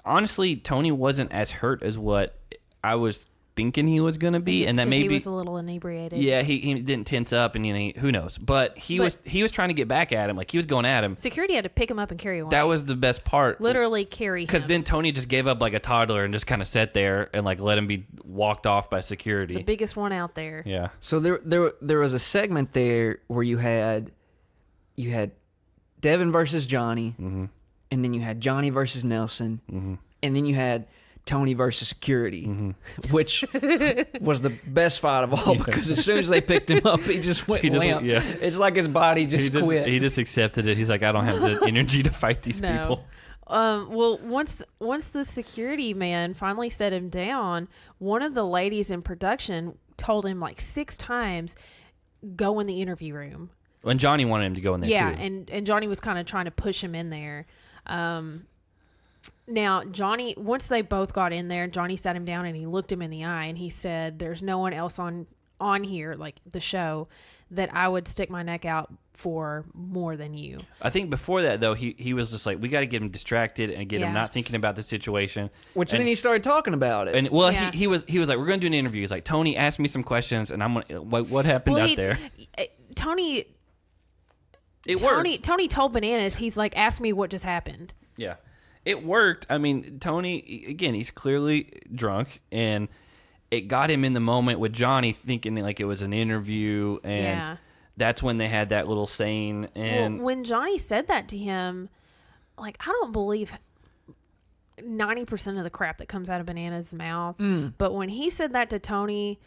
honestly, Tony wasn't as hurt as what I was thinking he was going to be, and that 'Cause maybe he was a little inebriated. yeah, he didn't tense up, and who knows? But he was trying to get back at him, like he was going at him. Security had to pick him up and carry him away. That was the best part. Literally carry him. Because then Tony just gave up like a toddler and just kind of sat there and like let him be walked off by security. the biggest one out there. Yeah. So there was a segment there where you had Devin versus Johnny, and then you had Johnny versus Nelson, and then you had Tony versus security, which was the best fight of all because as soon as they picked him up, he just went limp. yeah. It's like his body just quit. He just accepted it. He's like, I don't have the energy to fight these people. Well, once the security man finally set him down, one of the ladies in production told him like 6 times, go in the interview room. And Johnny wanted him to go in there Yeah, too. and Johnny was kind of trying to push him in there. Now, Johnny, once they both got in there, Johnny sat him down and he looked him in the eye and he said, there's no one else on here, like the show, that I would stick my neck out for more than you. I think before that, though, he was just like, we got to get him distracted and get him Yeah. not thinking about the situation. Which and, then he started talking about it. And well, Yeah. he was like, we're going to do an interview. He's like, Tony, ask me some questions, and I'm gonna. What happened out there? Tony Worked. Tony told Bananas, he's like, ask me what just happened. Yeah, it worked. I mean, Tony, again, he's clearly drunk, and it got him in the moment with Johnny thinking like it was an interview, and Yeah. that's when they had that little saying. And Well, when Johnny said that to him, like, I don't believe 90% of the crap that comes out of Banana's mouth. But when he said that to Tony,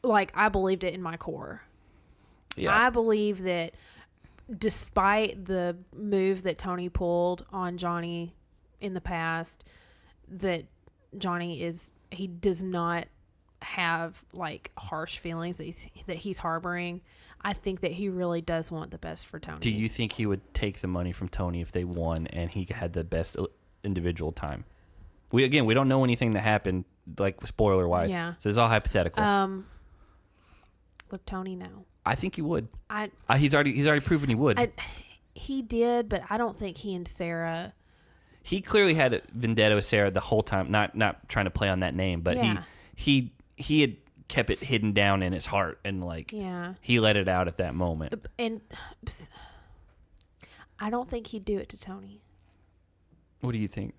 like, I believed it in my core. Yeah. I believe that despite the move that Tony pulled on Johnny in the past, that he does not have like harsh feelings that he's harboring. I think that he really does want the best for Tony. Do you think he would take the money from Tony if they won and he had the best individual time? We don't know anything that happened, like spoiler wise. Yeah. So it's all hypothetical. With Tony, no. I think he would. He's already proven he would. He did, but I don't think he and Sarah. He clearly had a vendetta with Sarah the whole time. Not trying to play on that name, but Yeah. he had kept it hidden down in his heart, and like he let it out at that moment. And I don't think he'd do it to Tony. What do you think?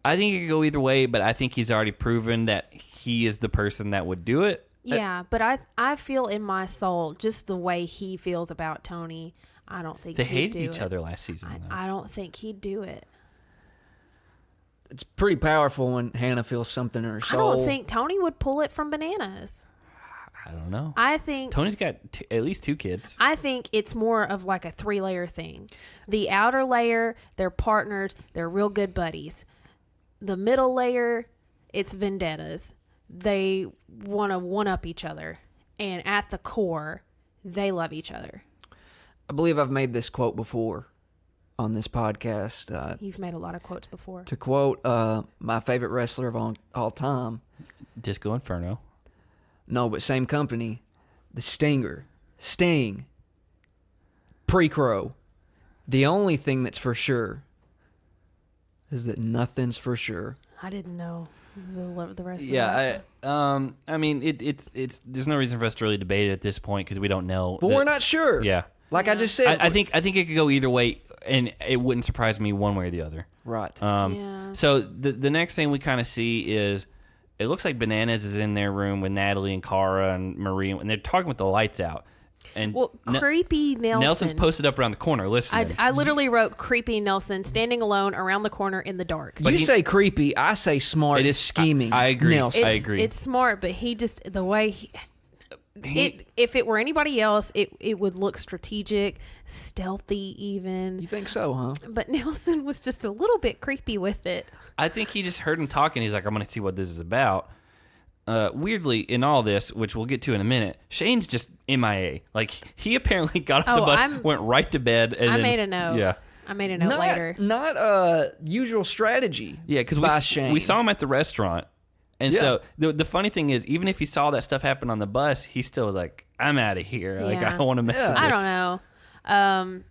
I think it could go either way, but I think he's already proven that he is the person that would do it. Yeah, but I feel in my soul just the way he feels about Tony. I don't think they he'd hated do each it. other last season. I don't think he'd do it. It's pretty powerful when Hannah feels something in her soul. I don't think Tony would pull it from Bananas. I don't know. I think Tony's got at least 2 kids. I think it's more of like a 3-layer thing. The outer layer, they're partners, they're real good buddies. The middle layer, it's vendettas. They want to one-up each other. And at the core, they love each other. I believe I've made this quote before on this podcast. You've made a lot of quotes before. To quote my favorite wrestler of all time. Disco Inferno. No, but same company. The Sting. Pre-Crow. The only thing that's for sure is that nothing's for sure. I didn't know the rest of Yeah, that. I mean, it's there's no reason for us to really debate it at this point because we don't know. But we're not sure. Yeah. Like I just said. I think it could go either way, and it wouldn't surprise me one way or the other. Right. Yeah. So the next thing we kind of see is it looks like Bananas is in their room with Natalie and Cara and Marie, and they're talking with the lights out. And creepy Nelson. Nelson's posted up around the corner listening. I literally wrote creepy Nelson standing alone around the corner in the dark. But you say creepy, I say smart. It is scheming. I agree. Nelson. I agree. It's smart, but he just the way if it were anybody else, it would look strategic, stealthy even. You think so, huh? But Nelson was just a little bit creepy with it. I think he just heard him talking. He's like, I'm going to see what this is about. Weirdly, in all this, which we'll get to in a minute, Shane's just MIA. Like, he apparently got off the bus, went right to bed. And I made a note. Yeah. I made a note later. Not usual strategy. Yeah, because we saw him at the restaurant. And so the funny thing is, even if he saw that stuff happen on the bus, he still was like, I'm out of here. Like, I don't want to mess with this. I don't know.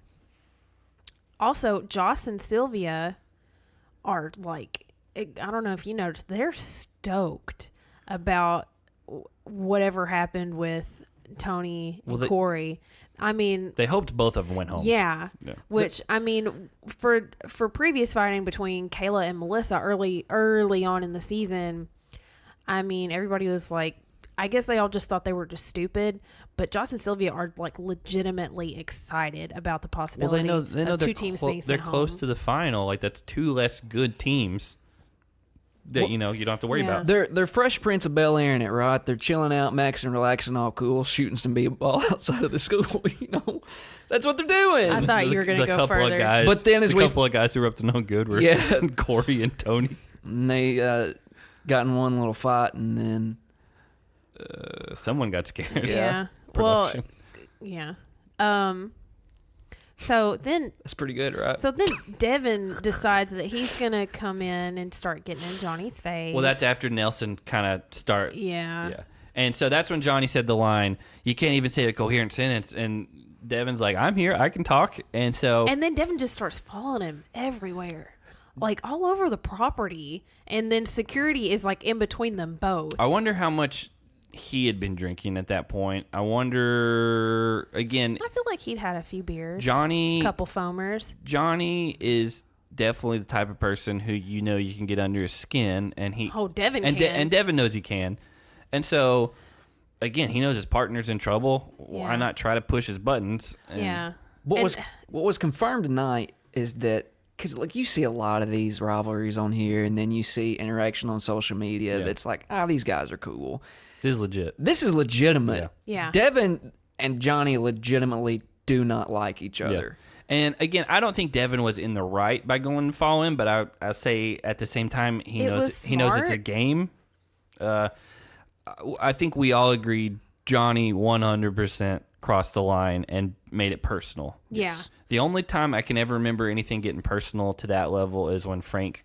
Also, Joss and Sylvia are like, I don't know if you noticed, they're stoked about whatever happened with Tony and Corey. I mean, they hoped both of them went home. Yeah. Which I mean, for previous fighting between Kayla and Melissa early on in the season, I mean, everybody was like, I guess they all just thought they were just stupid. But Joss and Sylvia are like legitimately excited about the possibility of two teams being sent they're close home. to the final. Like, that's 2 less good teams that you don't have to worry about. They're Fresh Prince of Bel-Air in it, right? They're chilling out, maxing, relaxing, all cool, shooting some b-ball outside of the school. That's what they're doing. I thought you were going to go couple further. Of guys, but then couple of guys who were up to no good were Corey and Tony. And they got in one little fight, and then someone got scared. Yeah. Production. Well, yeah. So then that's pretty good, right? So then Devin decides that he's gonna come in and start getting in Johnny's face. Well, that's after Nelson kind of start. Yeah. And so that's when Johnny said the line, "You can't even say a coherent sentence." And Devin's like, "I'm here, I can talk." And then Devin just starts following him everywhere, like all over the property. And then security is like in between them both. I wonder how much he had been drinking at that point. I wonder, again, I feel like he'd had a few beers. Johnny, couple foamers. Johnny is definitely the type of person who you can get under his skin, and Devin can. And Devin knows he can. And so, again, he knows his partner's in trouble. Yeah. Why not try to push his buttons? What was confirmed tonight is that, because like you see a lot of these rivalries on here, and then you see interaction on social media that's like, these guys are cool. This is legit. This is legitimate. Yeah. Devin and Johnny legitimately do not like each other. And again, I don't think Devin was in the right by going and follow him, but I say at the same time he knows it's a game. I think we all agreed Johnny 100% crossed the line and made it personal. Yeah. Yes. The only time I can ever remember anything getting personal to that level is when Frank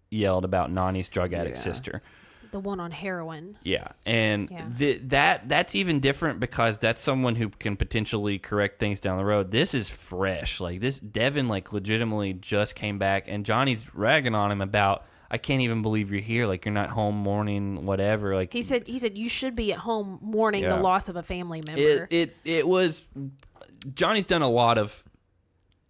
yelled about Nani's drug addict sister. The one on heroin. Yeah, and that's even different because that's someone who can potentially correct things down the road. This is fresh. Like this, Devin legitimately just came back, and Johnny's ragging on him about, I can't even believe you're here. Like you're not home mourning whatever. Like he said you should be at home mourning the loss of a family member. It was Johnny's done a lot of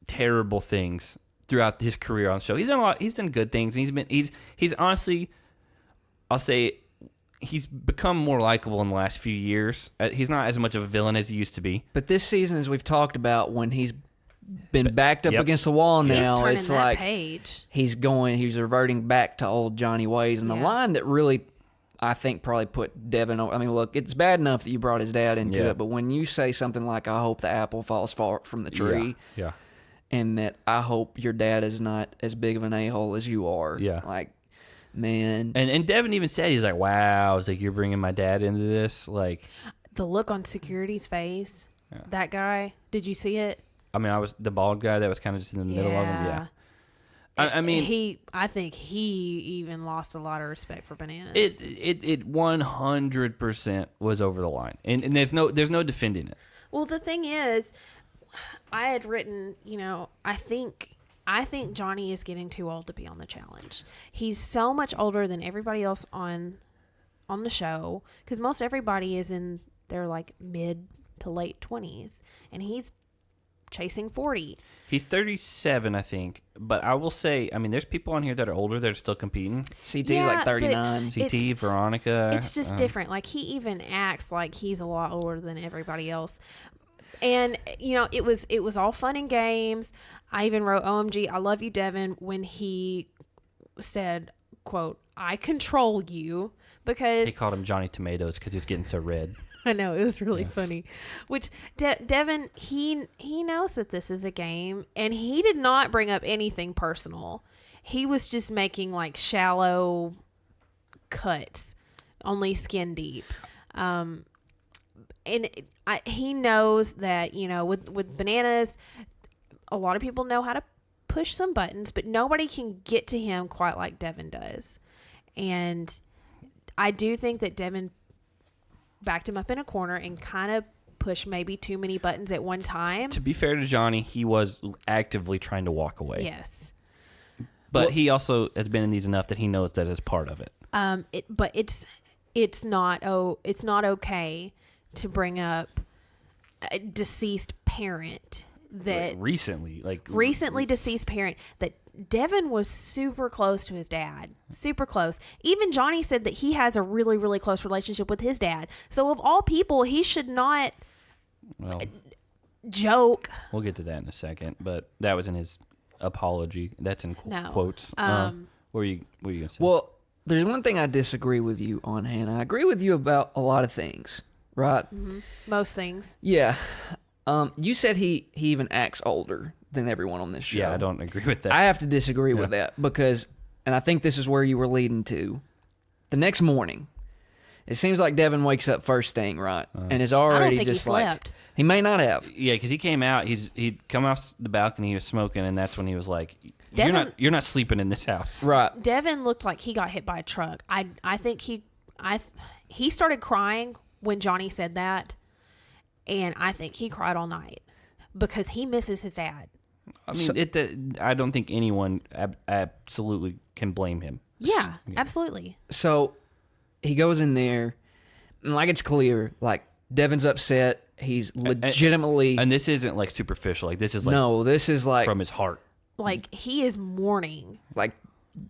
terrible things throughout his career on the show. He's done a lot. He's done good things. And he's honestly, I'll say, he's become more likable in the last few years. He's not as much of a villain as he used to be. But this season, as we've talked about, when he's been backed up against the wall now, it's like he's reverting back to old Johnny ways. And the line that really, I think, probably put Devin over. I mean, look, it's bad enough that you brought his dad into it, but when you say something like, I hope the apple falls far from the tree, and that I hope your dad is not as big of an a-hole as you are, like, man. And Devin even said, he's like, wow, it's like, you're bringing my dad into this? Like, the look on security's face, that guy, did you see it? I mean, I was the bald guy that was kind of just in the middle of him. Yeah. I mean, I think he even lost a lot of respect for Bananas. It 100% was over the line, and there's no defending it. Well, the thing is, I had written, I think Johnny is getting too old to be on the challenge. He's so much older than everybody else on the show, because most everybody is in their like mid to late 20s, and he's chasing 40. He's 37, I think. But I will say, I mean, there's people on here that are older that are still competing. CT's like 39. CT, Veronica. It's just different. Like, he even acts like he's a lot older than everybody else. And, it was all fun and games. I even wrote, OMG, I love you, Devin, when he said, quote, I control you, because... They called him Johnny Tomatoes because he was getting so red. I know, it was really funny. Which Devin, he knows that this is a game, and he did not bring up anything personal. He was just making like shallow cuts, only skin deep. And he knows that with Bananas, a lot of people know how to push some buttons, but nobody can get to him quite like Devin does. And I do think that Devin backed him up in a corner and kind of pushed maybe too many buttons at one time. To be fair to Johnny, he was actively trying to walk away. Yes. But he also has been in these enough that he knows that is part of it. But it's not okay to bring up a deceased parent that recently deceased parent that Devin was super close to his dad. Super close. Even Johnny said that he has a really, really close relationship with his dad. So of all people, he should not joke. We'll get to that in a second, but that was in his apology. That's in quotes. What were you going to say? Well, there's one thing I disagree with you on, Hannah. I agree with you about a lot of things, right? Mm-hmm. Most things. Yeah. You said he even acts older than everyone on this show. Yeah, I don't agree with that. I have to disagree with that because, and I think this is where you were leading to, the next morning, it seems like Devin wakes up first thing, right? And is already just like, he may not have. Yeah, because he came out, he'd come off the balcony, he was smoking, and that's when he was like, you're not sleeping in this house. Right. Devin looked like he got hit by a truck. I think he started crying when Johnny said that. And I think he cried all night because he misses his dad. I mean, I don't think anyone absolutely can blame him. Yeah, absolutely. So he goes in there, and like it's clear, like Devin's upset. He's legitimately, and this isn't like superficial. Like this is like this is like from his heart. Like he is mourning. Like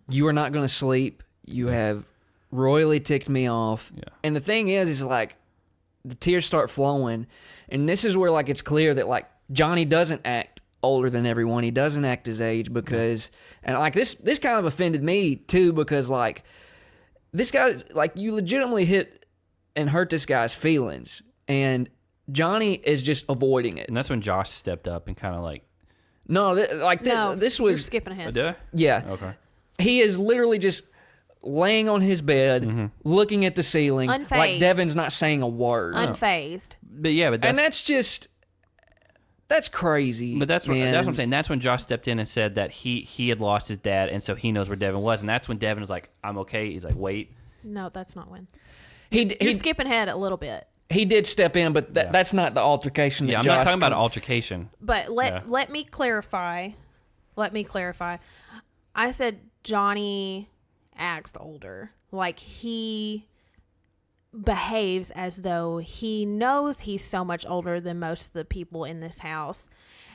you are not going to sleep. You have royally ticked me off. Yeah. And the thing is like the tears start flowing, and this is where like it's clear that like Johnny doesn't act older than everyone. He doesn't act his age because, and like this kind of offended me too because like this guy's like you legitimately hit and hurt this guy's feelings. And Johnny is just avoiding it. And that's when Josh stepped up and kind of like... No, this was... You're skipping ahead. Oh, did I? Yeah. Okay. He is literally just laying on his bed, looking at the ceiling, like Unfazed. Devin's not saying a word. Unfazed. But yeah, but that's crazy. But that's what man. I'm saying. That's when Josh stepped in and said that he had lost his dad, and so he knows where Devin was. And that's when Devin was like, "I'm okay." He's like, "Wait." No, that's not when. You're You're skipping ahead a little bit. He did step in, but that's not the altercation. Yeah, that I'm Josh not talking about an altercation. But let me clarify. Let me clarify. I said Johnny acts older. Like he behaves as though he knows he's so much older than most of the people in this house.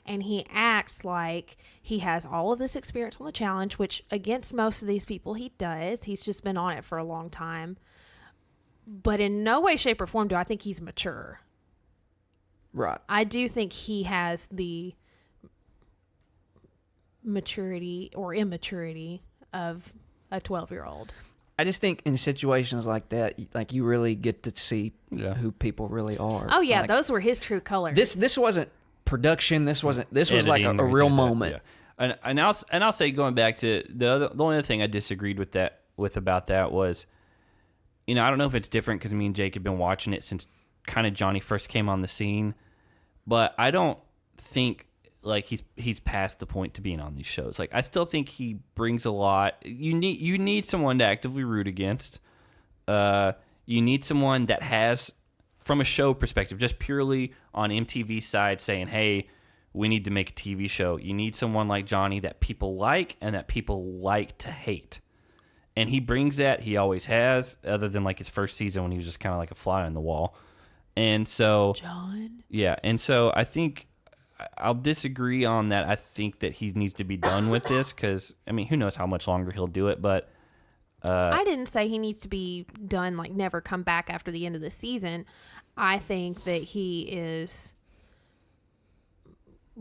And he acts like he has all of this experience on the challenge, which against most of these people he does. He's just been on it for a long time. But in no way, shape, or form do I think he's mature. Right. I do think he has the maturity or immaturity of a 12-year-old. I just think in situations like that, like you really get to see who people really are. Oh yeah, like, those were his true colors. This wasn't production. This was like a real everything like that, moment. Yeah. And I'll say, going back to the only other thing I disagreed with about that was, I don't know if it's different because me and Jake have been watching it since kind of Johnny first came on the scene, but I don't think like he's past the point to being on these shows. Like I still think he brings a lot. You need someone to actively root against. You need someone that has, from a show perspective, just purely on MTV's side, saying, "Hey, we need to make a TV show." You need someone like Johnny that people like and that people like to hate. And he brings that. He always has, other than like his first season when he was just kind of like a fly on the wall. And so, John. Yeah. And so I think I'll disagree on that. I think that he needs to be done with this because, who knows how much longer he'll do it. But I didn't say he needs to be done, like never come back after the end of the season. I think that he is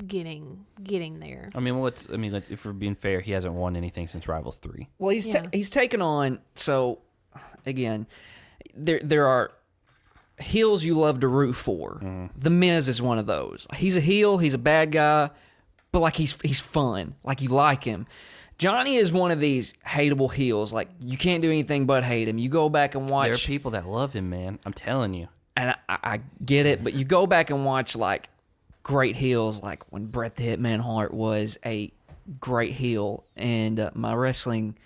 getting there. If we're being fair, he hasn't won anything since Rivals 3. Well, he's taken on. So again, there are heels you love to root for. The Miz is one of those. He's a heel. He's a bad guy, but like he's fun. Like you like him. Johnny is one of these hateable heels. Like you can't do anything but hate him. You go back and watch. There are people that love him, man. I'm telling you. And I get it, but you go back and watch like great heels, like when Bret the Hitman Hart was a great heel, and my wrestling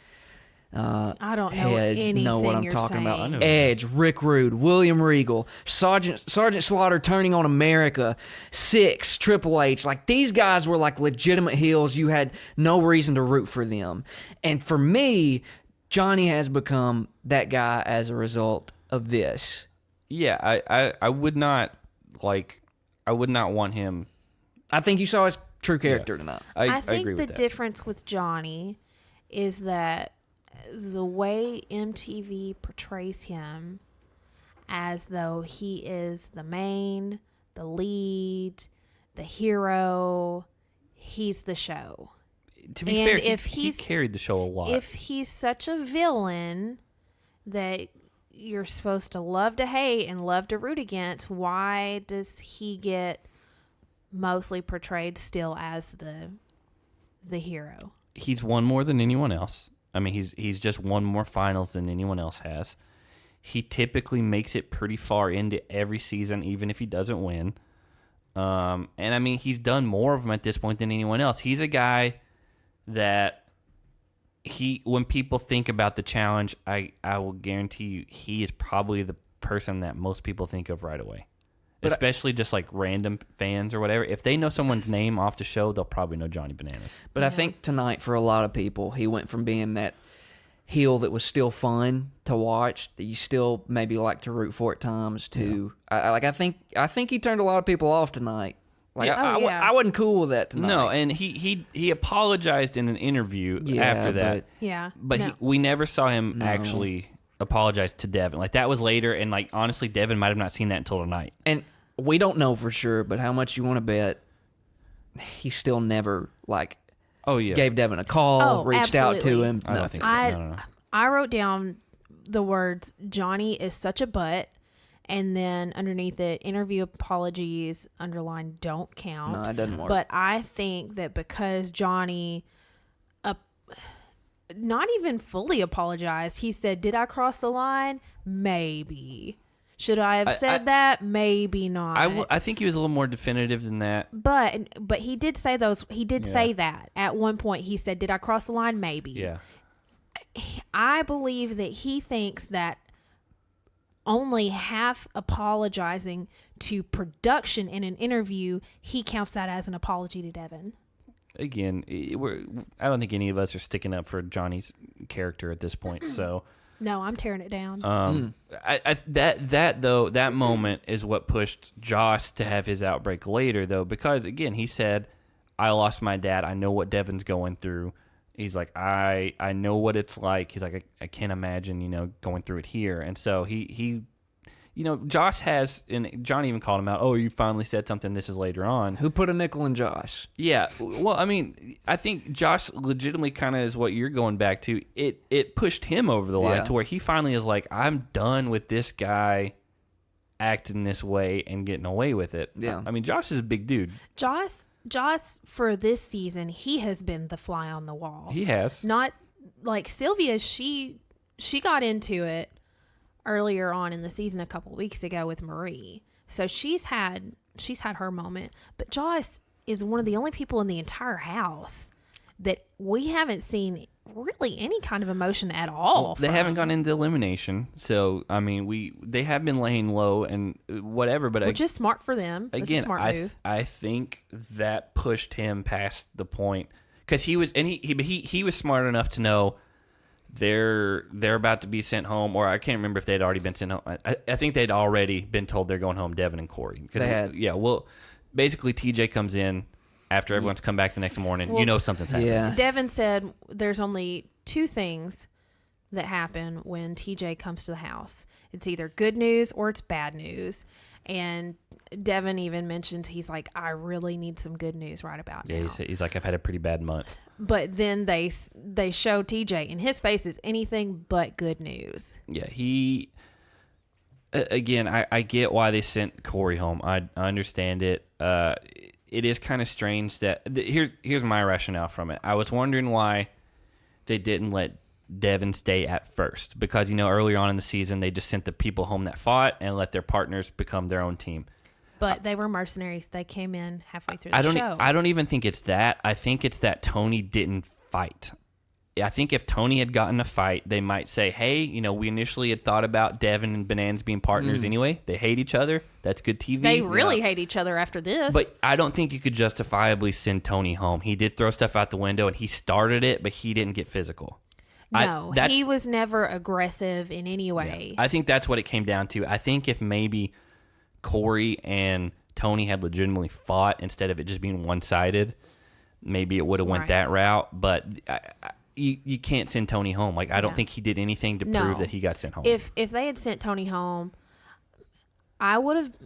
I don't know heads anything know what I'm you're talking saying. about. I know. Edge, Rick Rude, William Regal, Sergeant Slaughter turning on America, Six, Triple H. Like these guys were like legitimate heels. You had no reason to root for them. And for me, Johnny has become that guy as a result of this. Yeah, I would not want him. I think you saw his true character tonight. I think agree the with that. difference with Johnny is that the way MTV portrays him as though he is the lead, the hero, he's the show. To be fair, he carried the show a lot. If he's such a villain that you're supposed to love to hate and love to root against, why does he get mostly portrayed still as the hero? He's won more than anyone else. He's just won more finals than anyone else has. He typically makes it pretty far into every season, even if he doesn't win. And he's done more of them at this point than anyone else. He's a guy that when people think about the challenge, I will guarantee you he is probably the person that most people think of right away. Especially just like random fans or whatever. If they know someone's name off the show, they'll probably know Johnny Bananas. But I think tonight, for a lot of people, he went from being that heel that was still fun to watch, that you still maybe like to root for at times, to I think he turned a lot of people off tonight. Like I wasn't cool with that tonight. No, and he apologized in an interview after that. But we never saw him actually apologize to Devin. Like that was later, and like honestly, Devin might have not seen that until tonight. And we don't know for sure, but how much you want to bet he still never gave Devin a call, reached out to him. I don't think so. No. I wrote down the words, Johnny is such a butt, and then underneath it, interview apologies, underline don't count. No, it doesn't work. But I think that because Johnny not even fully apologized, he said, did I cross the line? Maybe. Should I have said that? Maybe not. I think he was a little more definitive than that. But he did say those. He did say that at one point. He said, "Did I cross the line? Maybe." Yeah. I believe that he thinks that only half apologizing to production in an interview, he counts that as an apology to Devin. Again, I don't think any of us are sticking up for Johnny's character at this point. So. No, I'm tearing it down. That moment is what pushed Joss to have his outbreak later, though, because again, he said, "I lost my dad. I know what Devin's going through." He's like, I know what it's like. He's like, I can't imagine, going through it here. And so he Josh has, and John even called him out. Oh, you finally said something. This is later on. Who put a nickel in Josh? Yeah. Well, I mean, I think Josh legitimately kind of is what you're going back to. It pushed him over the line to where he finally is like, I'm done with this guy acting this way and getting away with it. Yeah. I mean, Josh is a big dude. Josh, for this season, he has been the fly on the wall. He has. Not like Sylvia, she got into it earlier on in the season a couple weeks ago with Marie. So she's had her moment. But Josh is one of the only people in the entire house that we haven't seen really any kind of emotion at all. Well, they haven't gone into elimination. So, I mean, they have been laying low and whatever. But which is smart for them. Again, it's a smart move. I think that pushed him past the point. Because he was smart enough to know they're about to be sent home, or I can't remember if they'd already been sent home. I think they'd already been told they're going home, Devin and Corey. Well, basically TJ comes in after everyone's come back the next morning. Well, something's happening. Yeah. Devin said there's only two things that happen when TJ comes to the house. It's either good news or it's bad news. And Devin even mentions, he's like, I really need some good news right about now. Yeah, he's like, I've had a pretty bad month. But then they show TJ, and his face is anything but good news. Yeah, again, I get why they sent Corey home. I understand it. It is kind of strange that here's my rationale from it. I was wondering why they didn't let Devin stay at first, because earlier on in the season they just sent the people home that fought and let their partners become their own team. But they were mercenaries. They came in halfway through the show. I don't even think it's that. I think it's that Tony didn't fight. I think if Tony had gotten a fight, they might say, hey, we initially had thought about Devin and Bonanza being partners anyway. They hate each other. That's good TV. They really hate each other after this. But I don't think you could justifiably send Tony home. He did throw stuff out the window, and he started it, but he didn't get physical. No, he was never aggressive in any way. Yeah, I think that's what it came down to. I think if maybe Corey and Tony had legitimately fought instead of it just being one-sided, maybe it would have went that route. But you can't send Tony home. Like, I don't think he did anything to prove that he got sent home. If they had sent Tony home, I would have,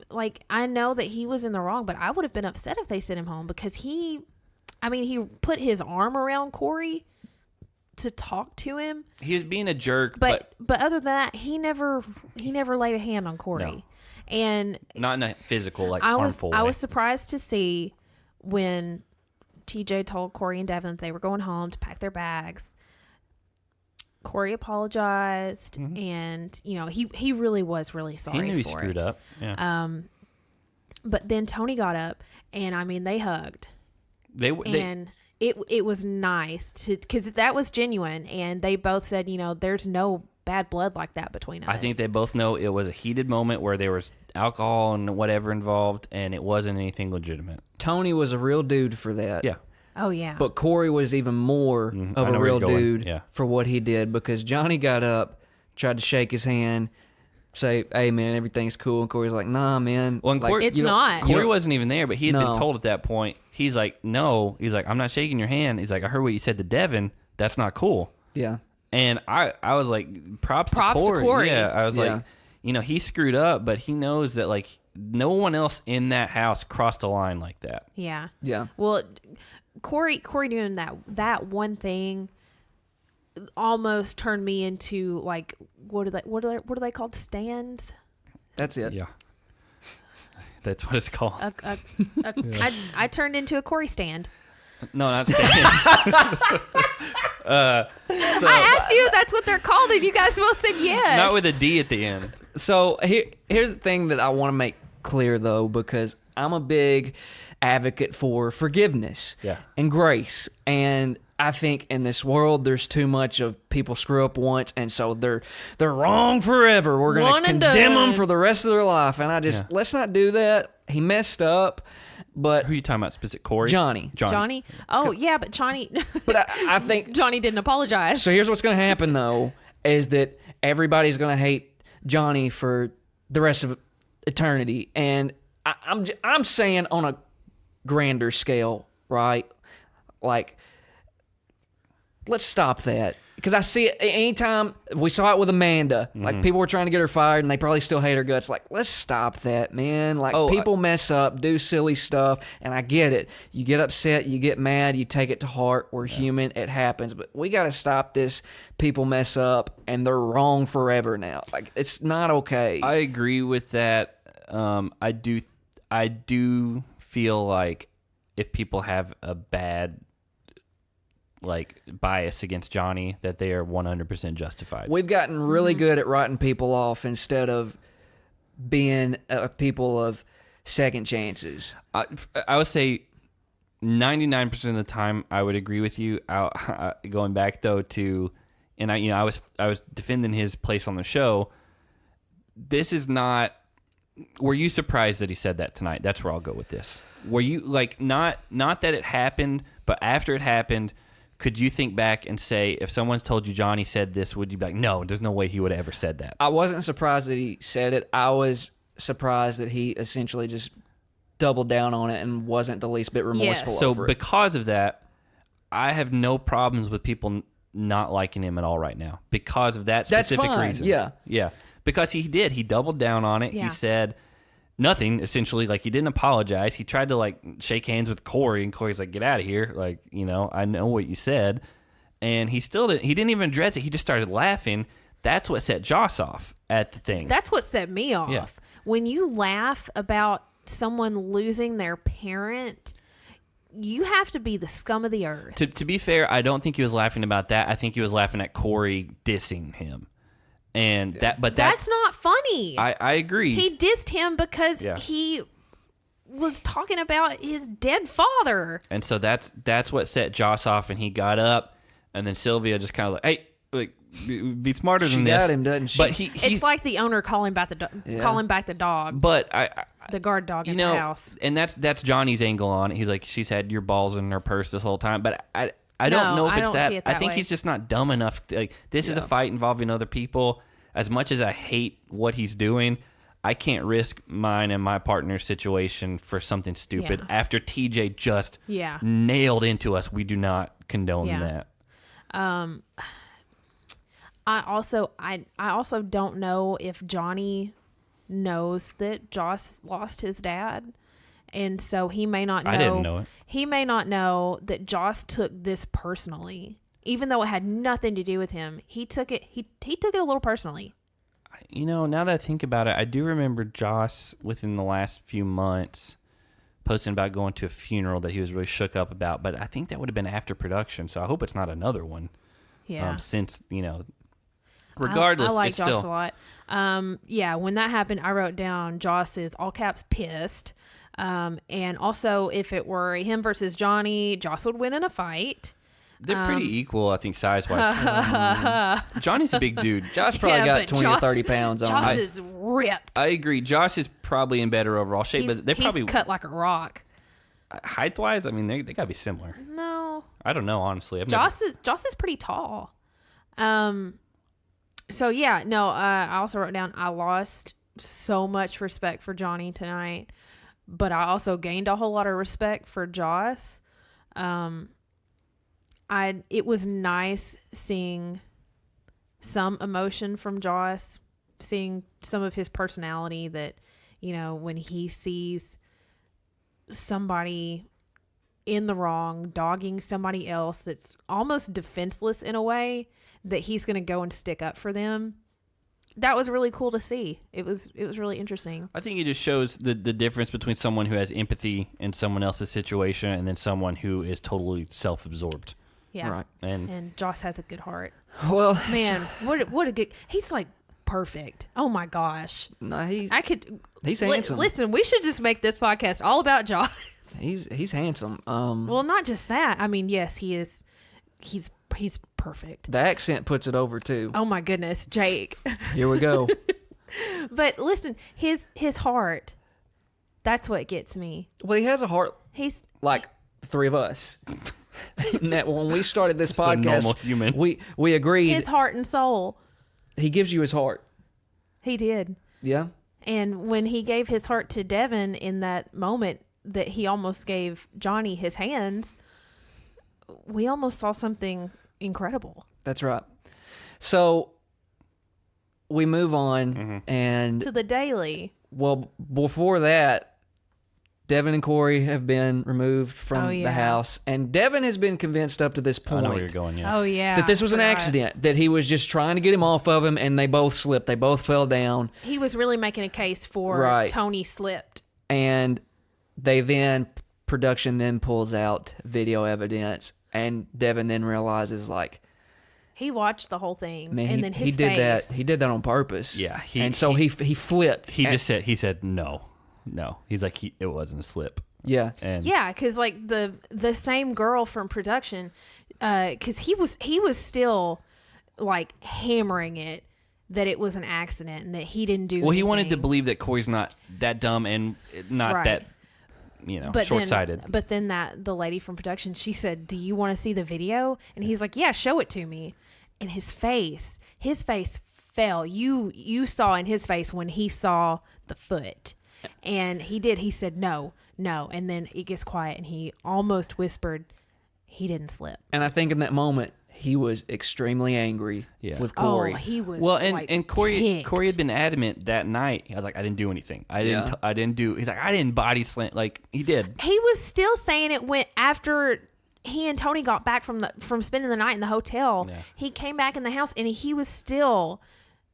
I know that he was in the wrong, but I would have been upset if they sent him home, because he put his arm around Corey to talk to him. He was being a jerk, but other than that, he never laid a hand on Corey. No. And not in a physical, harmful way. I was surprised to see when TJ told Corey and Devin that they were going home to pack their bags. Corey apologized, and he really was really sorry. He knew he screwed up. Yeah. But then Tony got up, and they hugged. It was nice because that was genuine, and they both said, there's no bad blood like that between us. I think they both know it was a heated moment where there was alcohol and whatever involved, and it wasn't anything legitimate. Tony was a real dude for that. Yeah. Oh, yeah. But Corey was even more of a real dude for what he did, because Johnny got up, tried to shake his hand, say, hey, man, everything's cool. And Corey's like, nah, man. Well, Corey, it's not. Corey wasn't even there, but he had been told at that point. He's like, no. He's like, I'm not shaking your hand. He's like, I heard what you said to Devin. That's not cool. Yeah. And I was like, props to Corey. Yeah, I was like, he screwed up, but he knows that, no one else in that house crossed a line like that. Yeah. Yeah. Well, Corey doing that one thing almost turned me into, what are they called? That's it. Yeah. That's what it's called. I turned into a Corey stand. No, not stand. I asked you if that's what they're called, and you guys both said yes. Not with a D at the end. So here's the thing that I want to make clear, though, because I'm a big advocate for forgiveness and grace. And I think in this world, there's too much of people screw up once, and so they're wrong forever. We're going to condemn them for the rest of their life. And let's not do that. He messed up. But who are you talking about? Specific Corey? Johnny. Oh, yeah, but Johnny... But I think... Johnny didn't apologize. So here's what's going to happen, though, is that everybody's going to hate Johnny for the rest of eternity. And I'm saying on a grander scale, right? Like, let's stop that. Because I see it anytime we saw it with Amanda. Like, people were trying to get her fired, and they probably still hate her guts. Like, let's stop that, man. Like, people mess up, do silly stuff, and I get it. You get upset, you get mad, you take it to heart. We're human. It happens. But we got to stop this. People mess up, and they're wrong forever now. Like, it's not okay. I agree with that. I do feel like if people have a bad bias against Johnny, that they are 100% justified. We've gotten really good at writing people off instead of being people of second chances. I would say 99% of the time I would agree with you. Going back though to, and I was defending his place on the show. This is not. Were you surprised that he said that tonight? That's where I'll go with this. Were you not that it happened, but after it happened? Could you think back and say, if someone told you Johnny said this, would you be like, no, there's no way he would have ever said that? I wasn't surprised that he said it. I was surprised that he essentially just doubled down on it and wasn't the least bit remorseful over it. So because of that, I have no problems with people not liking him at all right now because of that specific reason. Yeah. Because he did. He doubled down on it. Yeah. He said nothing, essentially. Like, he didn't apologize. He tried to shake hands with Corey, and Corey's like, get out of here. Like, I know what you said. And he didn't even address it. He just started laughing. That's what set Joss off at the thing. That's what set me off. Yeah. When you laugh about someone losing their parent, you have to be the scum of the earth. To be fair, I don't think he was laughing about that. I think he was laughing at Corey dissing him. And that's not funny. I agree. He dissed him because he was talking about his dead father. And so that's what set Joss off, and he got up, and then Sylvia just kind of hey, be smarter than this. She got him, doesn't she? But it's like the owner calling back the dog. But the guard dog in the house. And that's Johnny's angle on it. He's like, she's had your balls in her purse this whole time. But I don't know if it's that. I think he's just not dumb enough. This is a fight involving other people. As much as I hate what he's doing, I can't risk mine and my partner's situation for something stupid. Yeah. After TJ just nailed into us, we do not condone that. I also don't know if Johnny knows that Joss lost his dad. And so he may not know. I didn't know it. He may not know that Joss took this personally. Even though it had nothing to do with him, he took it a little personally. Now that I think about it, I do remember Joss within the last few months posting about going to a funeral that he was really shook up about, but I think that would have been after production, so I hope it's not another one. Yeah. Since, regardless, I like it's Joss still... a lot. When that happened, I wrote down Joss is all caps pissed. And also, if it were him versus Johnny, Joss would win in a fight. They're pretty equal, I think, size-wise. Johnny's a big dude. Josh probably got 20 or 30 pounds on him. Josh is ripped. I agree. Josh is probably in better overall shape, but they're probably... He's cut like a rock. Height-wise, I mean, they got to be similar. No. I don't know, honestly. Josh is pretty tall. I also wrote down, I lost so much respect for Johnny tonight, but I also gained a whole lot of respect for Joss. It was nice seeing some emotion from Joss, seeing some of his personality that, when he sees somebody in the wrong, dogging somebody else that's almost defenseless in a way, that he's going to go and stick up for them. that was really cool to see. It was really interesting. I think it just shows the difference between someone who has empathy in someone else's situation and then someone who is totally self-absorbed. Yeah. Right. And Joss has a good heart. Well, Man, what a good... He's like perfect. Oh my gosh. no, he's He's handsome. Listen, we should just make this podcast all about Joss. He's handsome. Well, not just that. I mean, yes, he is. He's perfect. The accent puts it over too. Oh my goodness, Jake. Here we go. But listen, his heart. That's what gets me. Well, he has a heart He's like the three of us. And that when we started this Just a normal podcast, human. we agreed his heart and soul. he gives you his heart. He did. Yeah. And when he gave his heart to Devin in that moment that he almost gave Johnny his hands, we almost saw something incredible. That's right. So we move on and To the daily. well, before that, Devin and Corey have been removed from Oh, the yeah. house, and Devin has been convinced up to this I point know where you're going, yeah. Oh yeah. that this was an I forgot. accident, that he was just trying to get him off of him, and they both slipped. They both fell down, He was really making a case for Right. Tony slipped. and production then pulls out video evidence, and Devin then realizes, like, He watched the whole thing, man, and he, then he his did face. that. He did that on purpose. Yeah, and so he flipped. He And- just said no. He's like, it wasn't a slip. yeah. And Yeah, because like the same girl from production, because he was still like hammering it that it was an accident and that he didn't do. well, he wanted to anything. believe that Corey's not that dumb and not Right. that, short-sighted. But then the lady from production, she said, "Do you want to see the video?" And he's like, "Yeah, show it to me." And his face fell. You saw in his face when he saw the foot, and he said no, and then it gets quiet, and he almost whispered, "He didn't slip." And I think in that moment, he was extremely angry Yeah. with Corey. Oh, he was Well, and like, and Corey ticked. had been adamant that night. I was like, I didn't do anything. I didn't. Yeah. I didn't do. He's like, I didn't body slam. Like he did. He was still saying it went after he and Tony got back from spending the night in the hotel. Yeah. He came back in the house and he was still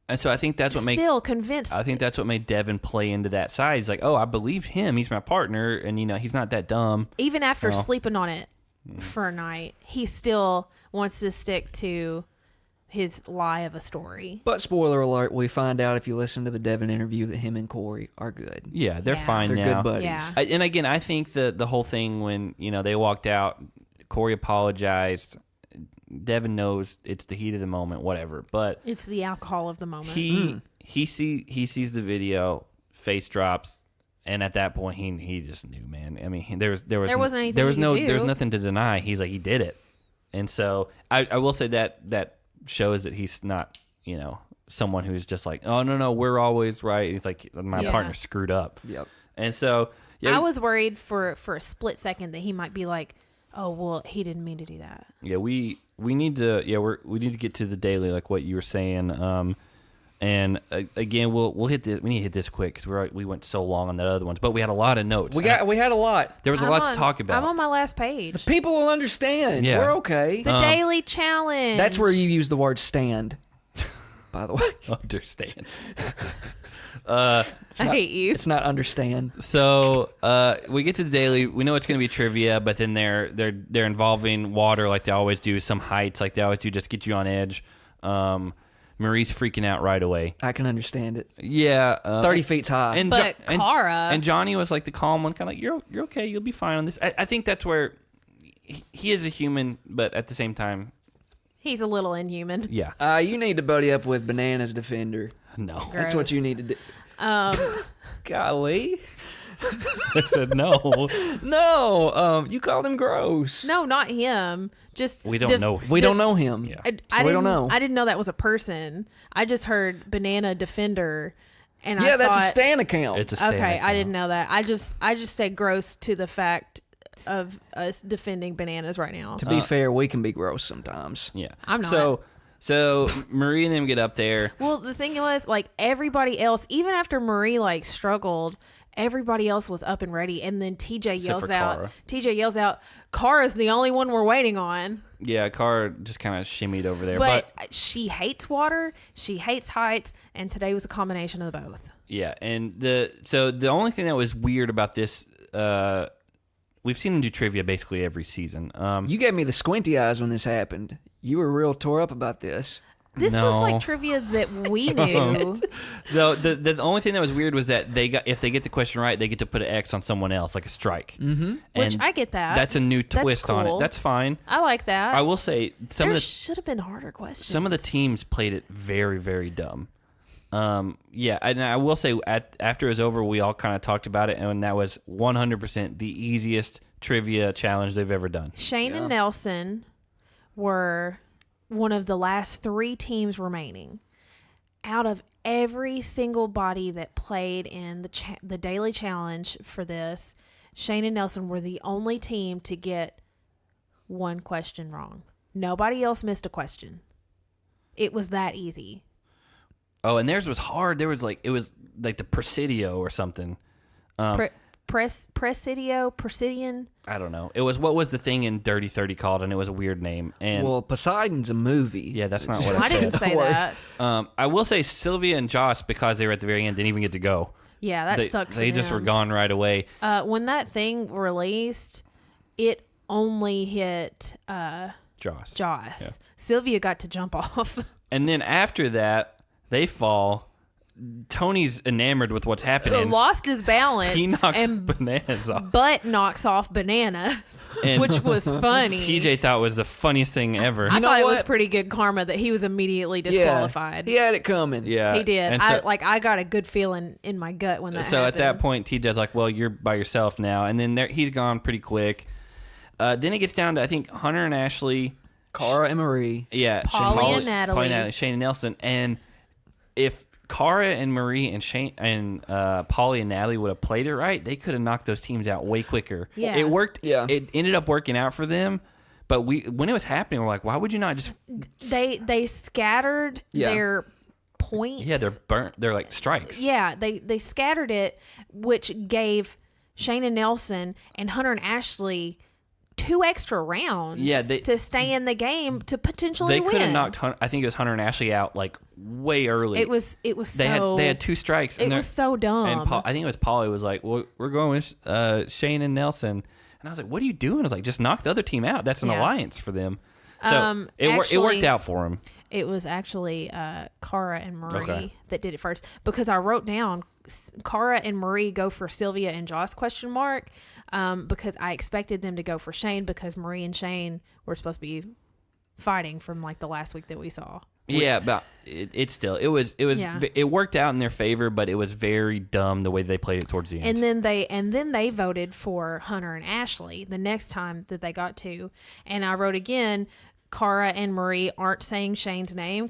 And so I think that's what made. convinced. I think that's what made Devin play into that side. He's like, oh, I believe him. He's my partner, and he's not that dumb. Even after Well. sleeping on it for a night, he still wants to stick to his lie of a story. But spoiler alert, we find out if you listen to the Devin interview that him and Corey are good. Yeah, they're Yeah. fine They're now. good buddies. Yeah. And again, I think the whole thing when they walked out, Corey apologized. Devin knows it's the heat of the moment, whatever. But It's the alcohol of the moment. he sees the video, face drops, and at that point he just knew, man. I mean, there wasn't anything he could do. there was nothing to deny. He's like, he did it. And so I will say that shows that he's not someone who's just like, oh no, we're always right. He's like, my Yeah. partner screwed up. Yep. And so yeah, I was worried for a split second that he might be like, oh well, he didn't mean to do that. yeah, we need to we need to get to the daily, like what you were saying. And again, we'll hit this. We need to hit this quick because we went so long on the other ones, but we had a lot of notes. We had a lot. There was a lot to talk about. I'm on my last page. People will understand. Yeah. We're okay. The daily challenge. That's where you use the word stand. By the way, Understand. I hate you. it's not understand. So we get to the daily. We know it's going to be trivia, but then they're involving water like they always do. Some heights like they always do, just get you on edge. Marie's freaking out right away. I can understand it. Yeah, 30 feet's high. And But Cara- and Johnny was like the calm one, kind of like you're okay, you'll be fine on this. I think that's where he is a human, but at the same time, He's a little inhuman. yeah, You need to buddy up with Banana's defender. no. That's what you need to do. Golly, I said no. No, you called him gross. No, not him. Just We don't know. We don't know him. Yeah. So we don't know. I didn't know that was a person. I just heard Banana Defender, and Yeah, I that's thought, a Stan account. It's a stand okay. I account. didn't know that. I just said gross to the fact of us defending bananas right now. to be fair, we can be gross sometimes. Yeah, I'm not. So Marie and them get up there. Well, the thing was, like everybody else, even after Marie like struggled, everybody else was up and ready, and then TJ Except for Cara. yells out, Cara's the only one we're waiting on. Yeah, Cara just kind of shimmied over there. But she hates water, she hates heights, and today was a combination of the both. Yeah, and the only thing that was weird about this, we've seen him do trivia basically every season. You gave me the squinty eyes when this happened. You were real tore up about this. This was like trivia that we knew. Though the only thing that was weird was that if they get the question right, they get to put an X on someone else, like a strike. Mm-hmm. Which I get that. That's a new twist on it. That's fine. I like that. I will say there should have been harder questions. Some of the teams played it very, very dumb. Yeah, and I will say after it was over, we all kind of talked about it, and that was 100% the easiest trivia challenge they've ever done. Shane and Nelson were one of the last 3 teams remaining. Out of every single body that played in the daily challenge for this, Shane and Nelson were the only team to get one question wrong. Nobody else missed a question. It was that easy. Oh, and theirs was hard. It was like the Presidio or something. Presidian. I don't know. It was what was the thing in Dirty 30 called, and it was a weird name. And Poseidon's a movie. Yeah, that's not what I didn't say that. I will say Sylvia and Joss, because they were at the very end, didn't even get to go. Yeah, that sucked for They them. just were gone right away. When that thing released, it only hit Joss. Yeah. Sylvia got to jump off. And then after that, they fall. Tony's enamored with what's happening. Lost his balance. He knocks bananas off. But knocks off bananas, which was funny. TJ thought was the funniest thing ever. I thought it was pretty good karma that he was immediately disqualified. Yeah, he had it coming. Yeah, he did. And so, I got a good feeling in my gut when that so happened. at that point, TJ's like, well, you're by yourself now. And then he's gone pretty quick. Then it gets down to, I think, Hunter and Ashley. Cara and Marie. Yeah. Polly and Natalie. Shane and Nelson. And if Cara and Marie and Shane and Polly and Natalie would have played it right, they could have knocked those teams out way quicker. Yeah. It worked. Yeah. It ended up working out for them. But when it was happening, we're like, why would you not just... They scattered their points. Yeah, they're burnt. They're like strikes. Yeah, they scattered it, which gave Shane and Nelson and Hunter and Ashley 2 extra rounds to stay in the game to potentially win. They could have knocked I think it was Hunter and Ashley out like way early. It was they had 2 strikes. It was so dumb. And I think it was Polly was like, well, we're going with Shane and Nelson. And I was like, what are you doing? I was like, just knock the other team out. That's an alliance for them. So it worked out for them. It was actually Cara and Marie that did it first, because I wrote down Cara and Marie go for Sylvia and Joss ? Because I expected them to go for Shane, because Marie and Shane were supposed to be fighting from like the last week that we saw. Yeah, but it still it worked out in their favor, but it was very dumb the way they played it towards the end. And then they voted for Hunter and Ashley the next time that they got to, and I wrote again, Cara and Marie aren't saying Shane's name ?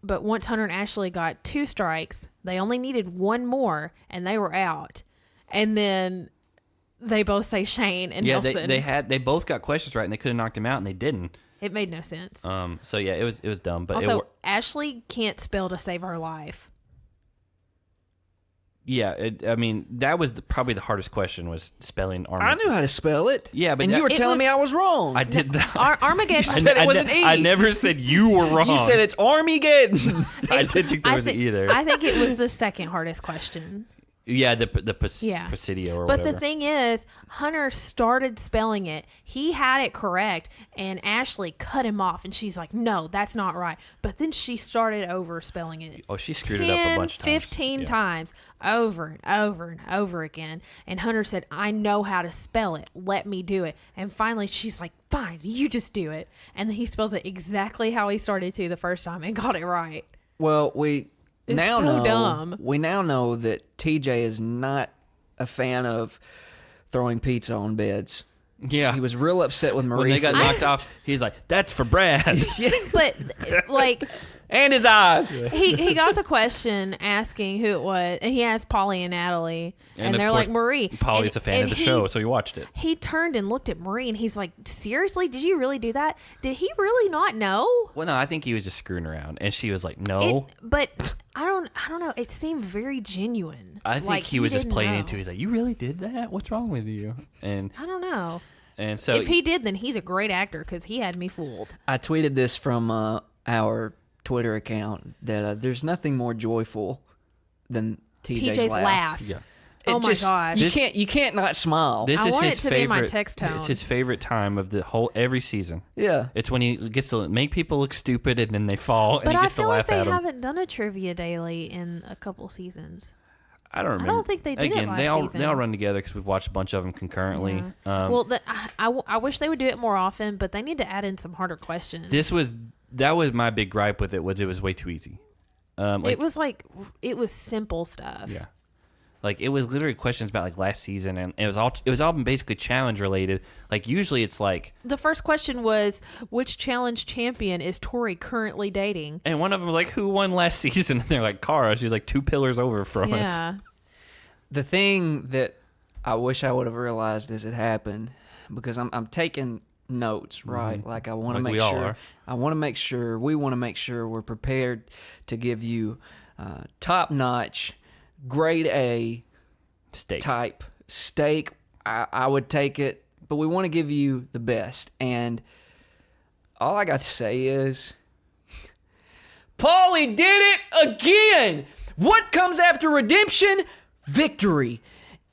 But once Hunter and Ashley got 2 strikes, they only needed 1 more, and they were out. And then they both say Shane and Nelson. They both got questions right, and they could have knocked him out, and they didn't. It made no sense. So yeah, it was dumb. But also, Ashley can't spell to save her life. Yeah, I mean, that was probably the hardest question, was spelling Armageddon. I knew how to spell it. Yeah, but and you were telling me I was wrong. I did not. Armageddon. You said it was an E. I never said you were wrong. You said it's Armageddon. I didn't think there was an E there. I think it was the second hardest question. Yeah, the Presidio or whatever. But the thing is, Hunter started spelling it. He had it correct, and Ashley cut him off, and she's like, no, that's not right. But then she started over spelling it. Oh, she screwed it up a bunch of times. 15 times, over and over and over again. And Hunter said, I know how to spell it. Let me do it. And finally, she's like, fine, you just do it. And then he spells it exactly how he started to the first time and got it right. Well, we now know that TJ is not a fan of throwing pizza on beds. Yeah. He was real upset with Marie. When they got knocked off, he's like, that's for Brad. But, like, And his eyes. He got the question asking who it was, and he asked Polly and Natalie, and of they're course, like, Marie. Polly's a fan of the show, so he watched it. He turned and looked at Marie, and he's like, seriously? Did you really do that? Did he really not know? Well, no, I think he was just screwing around, and she was like, no. But I don't know. It seemed very genuine. I think like, he was just didn't playing know. into it. He's like, you really did that? What's wrong with you? And I don't know. And so if he did, then he's a great actor because he had me fooled. I tweeted this from our Twitter account that there's nothing more joyful than TJ's laugh. Yeah. Oh my gosh. You can't not smile. This I is want his it to favorite. be my text tone. It's his favorite time of the whole every season. Yeah. It's when he gets to make people look stupid and then they fall and But he I gets to feel like laugh they at them. haven't done a trivia daily in a couple seasons. I don't remember. don't think they did it Again, last season. they all run together because we've watched a bunch of them concurrently. Well, I wish they would do it more often, but they need to add in some harder questions. That was my big gripe with it. Was way too easy. It was simple stuff. Yeah. Like it was literally questions about like last season, and it was all basically challenge related. Like usually it's like The first question was, which challenge champion is Tori currently dating? and one of them was like, who won last season? And they're like, Cara. She's like 2 pillars over from us. Yeah. The thing that I wish I would have realized as it happened, because I'm taking notes, right? Like I want to Like make we all sure. are. We want to make sure we're prepared to give you top notch, grade A Steak. type steak. I would take it, but we want to give you the best. And all I got to say is, Paulie did it again. What comes after redemption? Victory.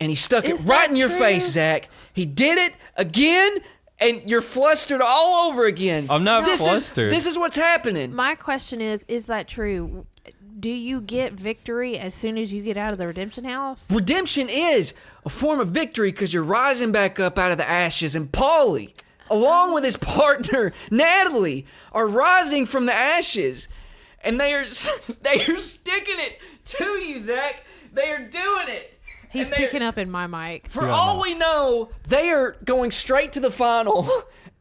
And he stuck it Is right that in your true? face, Zach. He did it again, and you're flustered all over again. I'm not This flustered. This is what's happening. My question is that true? Do you get victory as soon as you get out of the redemption house? Redemption is a form of victory because you're rising back up out of the ashes, and Paulie, along with his partner Natalie, are rising from the ashes, and they are sticking it to you, Zach. They are doing it. He's And they're- picking up in my mic. For all we know, they are going straight to the final,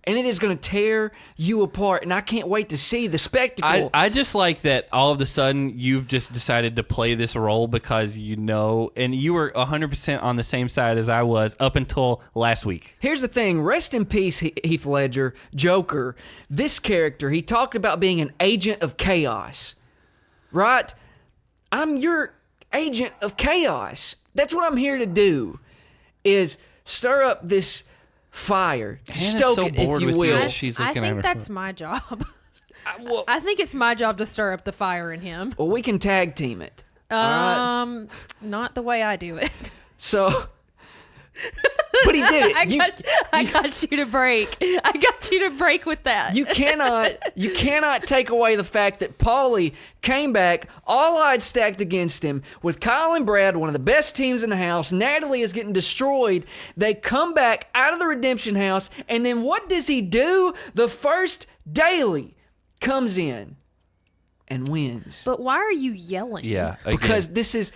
and it is going to tear you apart. And I can't wait to see the spectacle. I just like that all of a sudden you've just decided to play this role because you know, and you were 100% on the same side as I was up until last week. Here's the thing. Rest in peace, Heath Ledger, Joker. This character, he talked about being an agent of chaos, right? I'm your agent of chaos. That's what I'm here to do, is stir up this fire, Hannah's stoke so it, if bored you with you will. that she's I looking at think her that's phone. my job. Well, I think it's my job to stir up the fire in him. well, we can tag team it. all right? Not the way I do it. So, but he did it. I got you to break. I got you to break with that. You cannot take away the fact that Paulie came back, all odds stacked against him, with Kyle and Brad, one of the best teams in the house. Natalie is getting destroyed. They come back out of the redemption house, and then what does he do? The first daily comes in and wins. But why are you yelling? Yeah, again. Because this is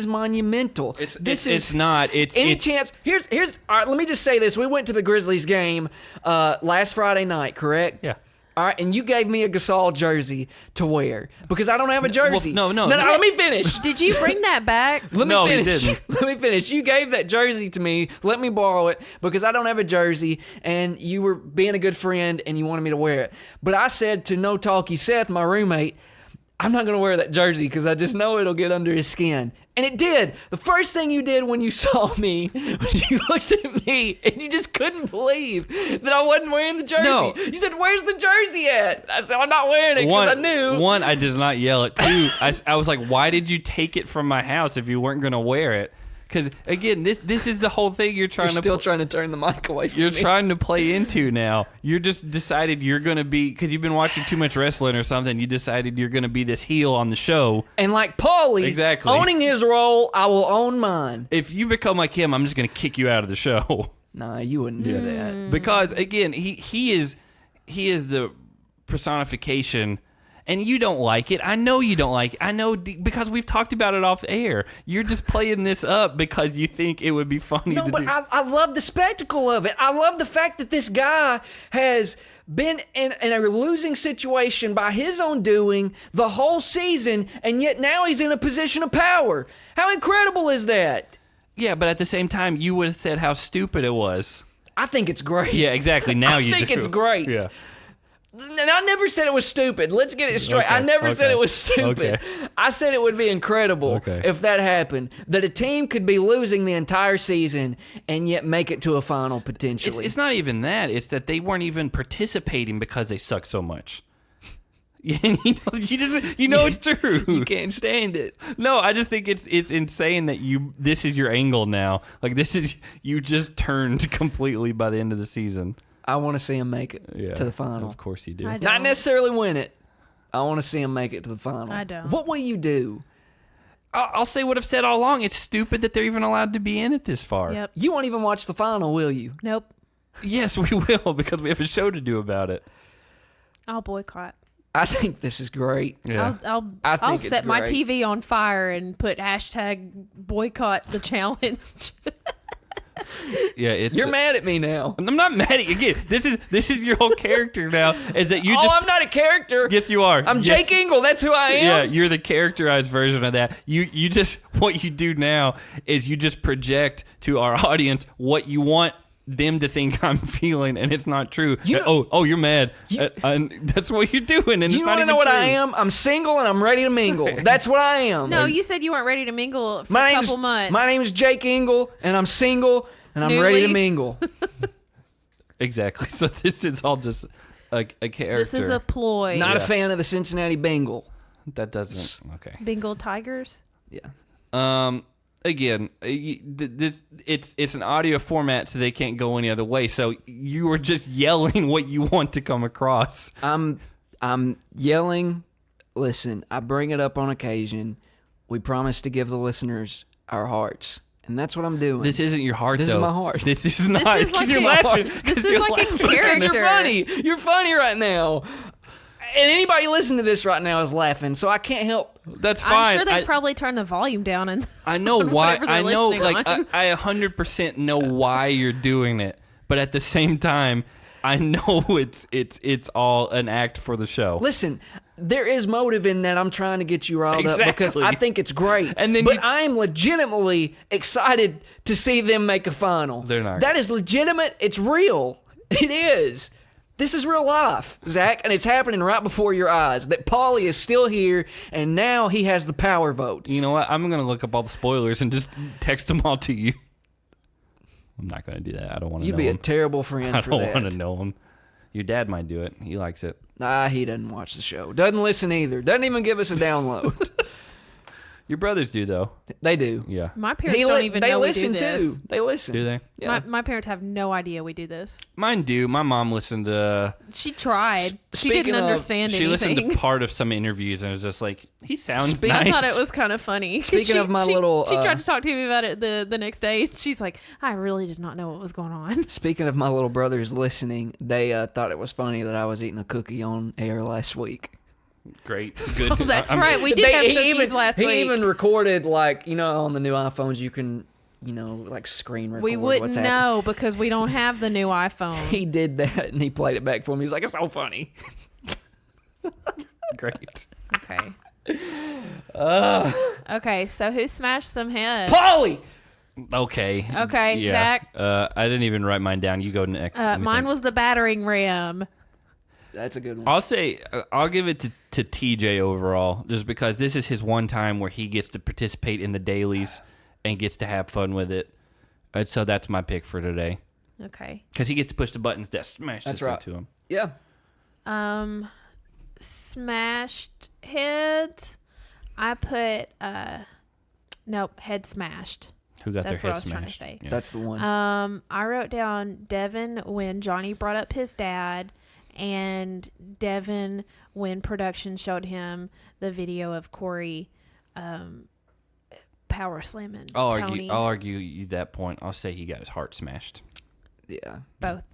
monumental. It's not. It's any chance. Here's. All right. Let me just say this. We went to the Grizzlies game last Friday night, correct? Yeah. All right, and you gave me a Gasol jersey to wear because I don't have a jersey. no. Let me finish. Did you bring that back? Let me No, he finish. didn't. Let me finish. You gave that jersey to me. Let me borrow it because I don't have a jersey, and you were being a good friend, and you wanted me to wear it. But I said to No Talkie Seth, my roommate, I'm not going to wear that jersey because I just know it'll get under his skin. And it did. The first thing you did when you saw me was you looked at me and you just couldn't believe that I wasn't wearing the jersey. No. You said, "Where's the jersey at?" I said, "I'm not wearing it because I knew." One, I did not yell it. Two, I was like, why did you take it from my house if you weren't going to wear it? Because, again, this is the whole thing you're trying You're to... still trying to turn the mic away from You're me. trying to play into now. You're just decided you're going to be... Because you've been watching too much wrestling or something, you decided you're going to be this heel on the show. And like Paulie, Exactly. owning his role, I will own mine. If you become like him, I'm just going to kick you out of the show. Nah, you wouldn't do that. Because, again, he is the personification... And you don't like it. I know you don't like it. I know because we've talked about it off air. You're just playing this up because you think it would be funny No, to but do. I love the spectacle of it. I love the fact that this guy has been in a losing situation by his own doing the whole season, and yet now he's in a position of power. How incredible is that? Yeah, but at the same time, you would have said how stupid it was. I think it's great. Yeah, exactly. Now you do. I think it's great. Yeah. And I never said it was stupid. Let's get it straight. Okay, I never said okay, it was stupid. okay. I said it would be incredible if that happened. That a team could be losing the entire season and yet make it to a final potentially. It's not even that. It's that they weren't even participating because they suck so much. And you know it's true. You can't stand it. No, I just think it's insane that this is your angle now. Like you just turned completely by the end of the season. I want to see him make it to the final. Of course you do. I don't. Not necessarily win it. I want to see him make it to the final. I don't. What will you do? I'll say what I've said all along. It's stupid that they're even allowed to be in it this far. Yep. You won't even watch the final, will you? Nope. Yes, we will, because we have a show to do about it. I'll boycott. I think this is great. Yeah. I'll it's set my great. TV on fire and put hashtag boycott the challenge. Yeah, You're mad at me now. I'm not mad at you. Again, this is your whole character now. Is that you just? I'm not a character. Yes, you are. I'm Yes. Jake Ingle. That's who I am. Yeah, you're the characterized version of that. You just what you do now is you just project to our audience what you want them to think I'm feeling, and it's not true. You're mad. That's what you're doing, and it's You not want to even know what true. I am? I'm single and I'm ready to mingle. That's what I am. No, you said you weren't ready to mingle for a couple months. My name is Jake Ingle, and I'm single, and I'm ready to Newly. mingle. Exactly. So this is all just a character. This is a ploy. Not a fan of the Cincinnati Bengal. That doesn't. Okay. Bengal Tigers. Yeah. Again, it's an audio format, so they can't go any other way. So you are just yelling what you want to come across. I'm yelling. Listen, I bring it up on occasion. We promise to give the listeners our hearts, and that's what I'm doing. This isn't your heart, This though. is my heart. This is not. This is like you're a- laughing. This is like a character. You're funny. You're funny right now. And anybody listening to this right now is laughing, so I can't help. That's fine. I'm sure they probably turned the volume down and I know why. whatever they're I know, listening like on. I 100% know why you're doing it, but at the same time, I know it's all an act for the show. Listen, there is motive in that. I'm trying to get you riled up because Exactly. I think it's great. And then but I am legitimately excited to see them make a final. They're not. That is legitimate. It's real. It is. This is real life, Zach, and it's happening right before your eyes. That Paulie is still here, and now he has the power vote. You know what? I'm gonna look up all the spoilers and just text them all to you. I'm not gonna do that. I don't want to. You'd know be a him. terrible friend I for don't that. want to know him. Your dad might do it. He likes it. Nah, he doesn't watch the show. Doesn't listen either. Doesn't even give us a download. Your brothers do though. They do. Yeah. my parents don't even they know listen we do this. too. They listen. Do they? Yeah. My parents have no idea we do this. Mine do. My mom listened to. She tried. She Speaking didn't of- understand She anything. listened to part of some interviews and was just like, he sounds I nice. thought it was kind of funny. 'Cause Speaking of my she little, tried to talk to me about it the next day. She's like, I really did not know what was going on. Speaking of my little brothers listening, they thought it was funny that I was eating a cookie on air last week. Great. Good. Oh, that's I'm- right. We did have he cookies last week. He even recorded, like, you know, on the new iPhones, you can, you know, like screen record we what's wouldn't happening. know because we don't have the new iPhone. He did that, and he played it back for me. He's like, it's so funny. Great. Okay. Okay, so who smashed some heads? Paulie! Okay. Okay, Yeah. Zach. I didn't even write mine down. You go next. Let me Mine think. was the battering ram. That's a good one. I'll say I'll give it to TJ overall, just because this is his one time where he gets to participate in the dailies and gets to have fun with it. And so that's my pick for today, Okay. because he gets to push the buttons that smash That's this right. into him. Yeah. Smashed heads. I put nope, head smashed. Who got That's their what I head was trying to smashed? say. Yeah. That's the one. I wrote down Devin when Johnny brought up his dad, and Devin when production showed him the video of Corey power slamming Tony. I'll argue you that point. I'll say he got his heart smashed. Yeah. Both.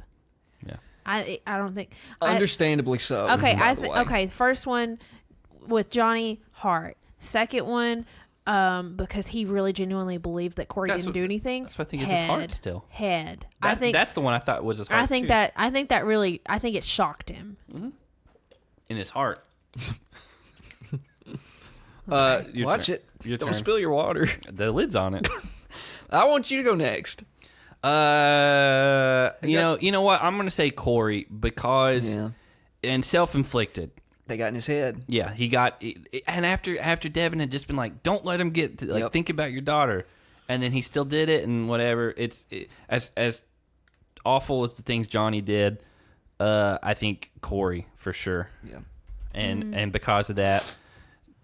Yeah. I don't think. Understandably so. Okay, by the way. okay. First one with Johnny, heart. Second one, because he really genuinely believed that Corey didn't do anything. That's what I think is his heart still. I think that's the one I thought was his heart. I think it shocked him. Mm-hmm. In his heart. Watch it. Your Don't turn. spill your water. The lid's on it. I want you to go next. You know what? I'm gonna say Corey because and self-inflicted. They got in his head. Yeah, he got, and after Devin had just been like, "Don't let him get think about your daughter," and then he still did it and whatever. As awful as the things Johnny did. I think Corey for sure. Yeah, and because of that,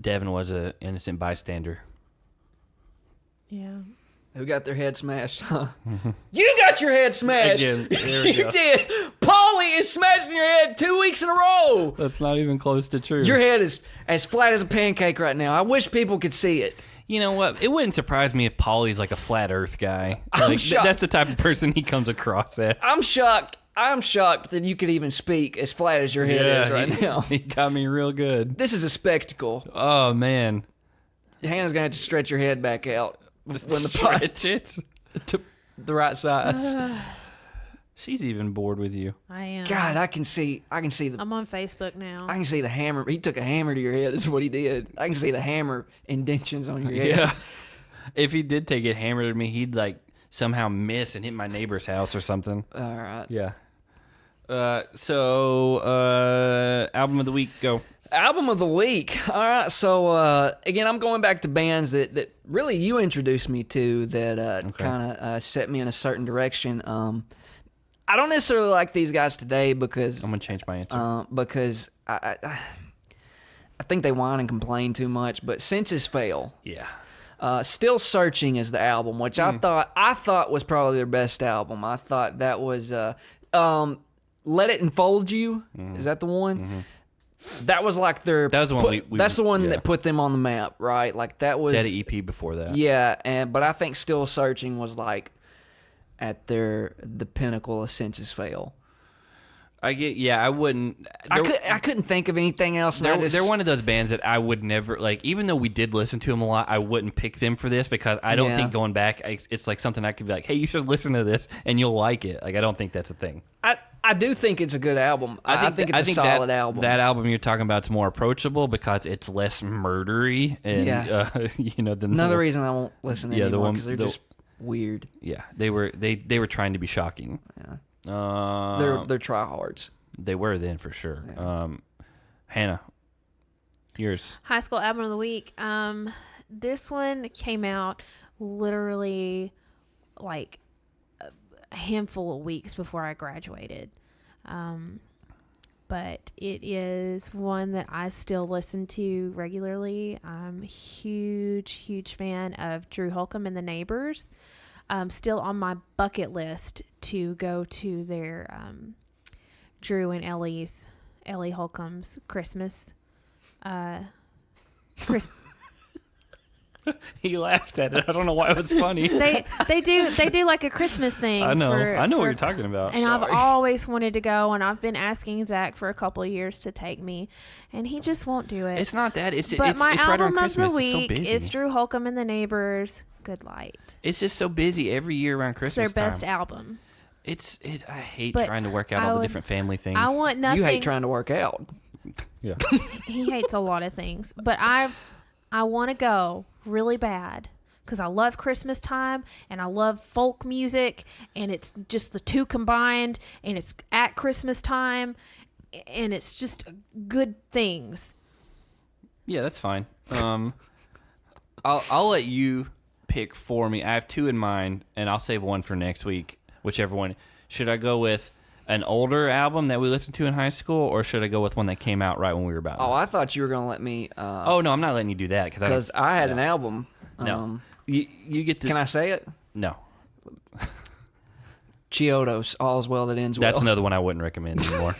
Devin was an innocent bystander. Yeah. Who got their head smashed? Huh? You got your head smashed. Again, there we You go. did. Paulie is smashing your head 2 weeks in a row. That's not even close to true. Your head is as flat as a pancake right now. I wish people could see it. You know what? It wouldn't surprise me if Paulie's like a flat Earth guy. I'm shocked. That's the type of person he comes across as. I'm shocked. I'm shocked that you could even speak as flat as your head is right now. He got me real good. This is a spectacle. Oh man, Hannah's gonna have to stretch your head back out when the stretch it. to the right size. She's even bored with you. I am. God, I can see the. I'm on Facebook now. I can see the hammer. He took a hammer to your head. Is what he did. I can see the hammer indentions on your head. Yeah. If he did take it hammered at me, he'd like somehow miss and hit my neighbor's house or something. All right. Yeah. So album of the week, go. Album of the week. All right. So again, I'm going back to bands that really you introduced me to that kind of set me in a certain direction. I don't necessarily like these guys today because I'm gonna change my answer. because I think they whine and complain too much. But Senses Fail. Yeah. Still Searching is the album, which I thought was probably their best album. I thought that was Let It Enfold You. Is that the one? Mm-hmm. That was like their. That was the one that's the one that put them on the map, right? Like that was. They had an EP before that. Yeah, but I think Still Searching was like at the pinnacle of Senses Fail. I wouldn't. I couldn't think of anything else. They're one of those bands that I would never like. Even though we did listen to them a lot, I wouldn't pick them for this because I don't think going back, it's like something I could be like, hey, you should listen to this and you'll like it. Like I don't think that's a thing. I do think it's a good album. I think it's a solid album. That album you're talking about is more approachable because it's less murdery and than another reason I won't listen to anymore because they're just weird. Yeah, they were trying to be shocking. Yeah. They're tryhards. They were then for sure. Yeah. Hannah, yours. High school album of the week. This one came out literally like a handful of weeks before I graduated. But it is one that I still listen to regularly. I'm a huge fan of Drew Holcomb and the Neighbors. Still on my bucket list to go to their Drew and Ellie Holcomb's Christmas. He laughed at it. I don't know why it was funny. They do like a Christmas thing. I know what you're talking about. And I've always wanted to go, and I've been asking Zach for a couple of years to take me, and he just won't do it. It's not that. It's my right around album of Christmas. the week it's so busy. is Drew Holcomb and the Neighbors. Good Light. It's just so busy every year around Christmas. It's their best time. album. I hate But trying to work out all the different family things. I want nothing. You hate trying to work out. Yeah. He hates a lot of things, but I want to go really bad because I love Christmas time and I love folk music, and it's just the two combined, and it's at Christmas time, and it's just good things. Yeah, that's fine. I'll let you pick for me. I have two in mind, and I'll save one for next week, whichever one. Should I go with an older album that we listened to in high school, or should I go with one that came out right when we were about? Oh, I thought you were going to let me. Oh no, I'm not letting you do that because I had an album. No, you get to. Can I say it? No. Chiodos, All's Well That Ends Well. That's another one I wouldn't recommend anymore.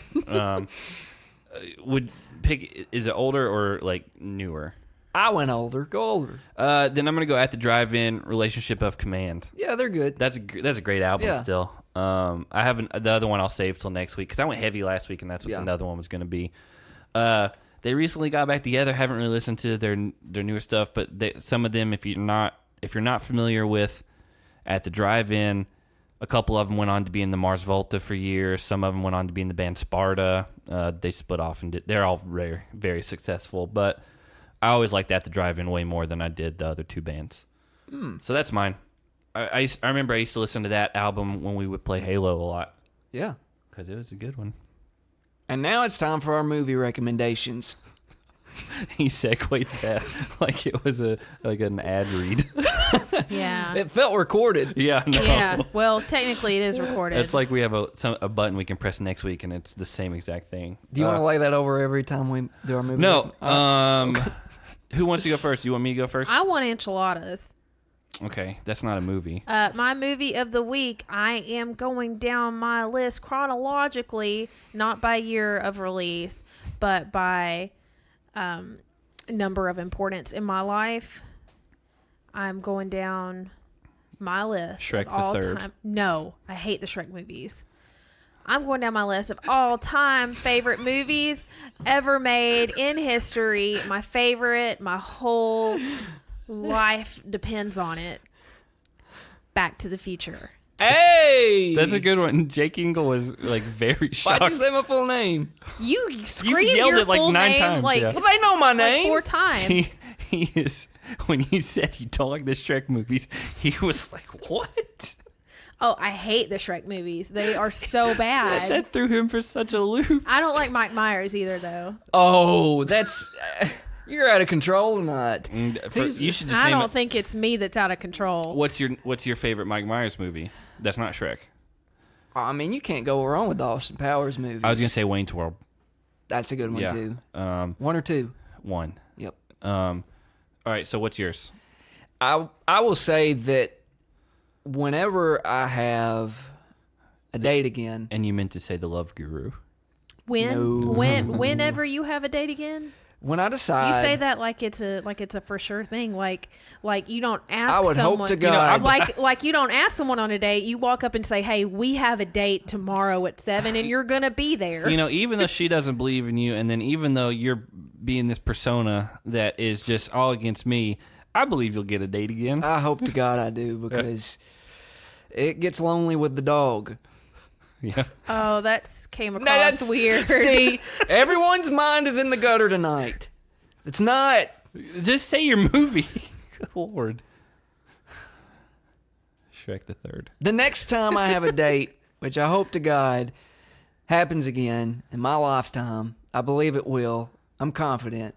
Is it older or like newer? I went older. Go older. Then I'm gonna go At the Drive-In, Relationship of Command. Yeah, they're good. That's a great album still. I haven't. The other one I'll save till next week because I went heavy last week, and that's what the other one was gonna be. they recently got back together. Haven't really listened to their newer stuff, but some of them, if you're not familiar with At the Drive-In, a couple of them went on to be in the Mars Volta for years. Some of them went on to be in the band Sparta. They split off and they're all very, very successful. But I always liked At the Drive-In way more than I did the other two bands. So that's mine. I remember I used to listen to that album when we would play Halo a lot. Yeah. Because it was a good one. And now it's time for our movie recommendations. He segued that like it was an ad read. Yeah. It felt recorded. Yeah, no. Yeah. Well, technically it is recorded. It's like we have a button we can press next week, and it's the same exact thing. Do you want to lay that over every time we do our movie? No. Who wants to go first? Do you want me to go first? I want enchiladas. Okay, that's not a movie. My movie of the week, I am going down my list chronologically, not by year of release, but by number of importance in my life. I'm going down my list. Shrek of all the Third. Time. No, I hate the Shrek movies. I'm going down my list of all-time favorite movies ever made in history. My favorite, my whole life depends on it. Back to the Future. Hey! That's a good one. Jake Ingle was like very shocked. Why'd you say my full name? You screamed yelled your it like full 9 name times, like, yeah. Well, they know my like name. 4 times. He is. When you said you don't like the Shrek movies, he was like, "What?" Oh, I hate the Shrek movies. They are so bad. That threw him for such a loop. I don't like Mike Myers either, though. Oh, that's... You're out of control tonight. You should just I name don't it. think it's me that's out of control. What's your favorite Mike Myers movie? That's not Shrek. I mean, you can't go wrong with the Austin Powers movies. I was gonna say Wayne's World. That's a good one, Yeah. too. 1 or 2? 1. Yep. All right. So what's yours? I will say that whenever I have a date again... And you meant to say The Love Guru. Whenever you have a date again? When I decide... You say that like it's a for sure thing. Like you don't ask I would someone. hope to God. Like you don't ask someone on a date. You walk up and say, "Hey, we have a date tomorrow at 7 and you're gonna be there." Even though she doesn't believe in you, and then even though you're being this persona that is just all against me, I believe you'll get a date again. I hope to God I do, because it gets lonely with the dog. Yeah. Oh, came No, across weird. See, everyone's mind is in the gutter tonight. It's not. Just say your movie. Good Lord. Shrek the Third. The next time I have a date, which I hope to God happens again in my lifetime, I believe it will. I'm confident.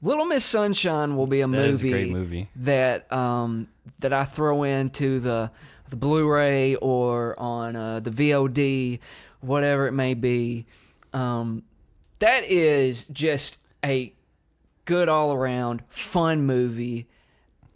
Little Miss Sunshine will be a That is a great movie. that that I throw into the Blu-ray or on the VOD, whatever it may be. That is just a good all-around fun movie.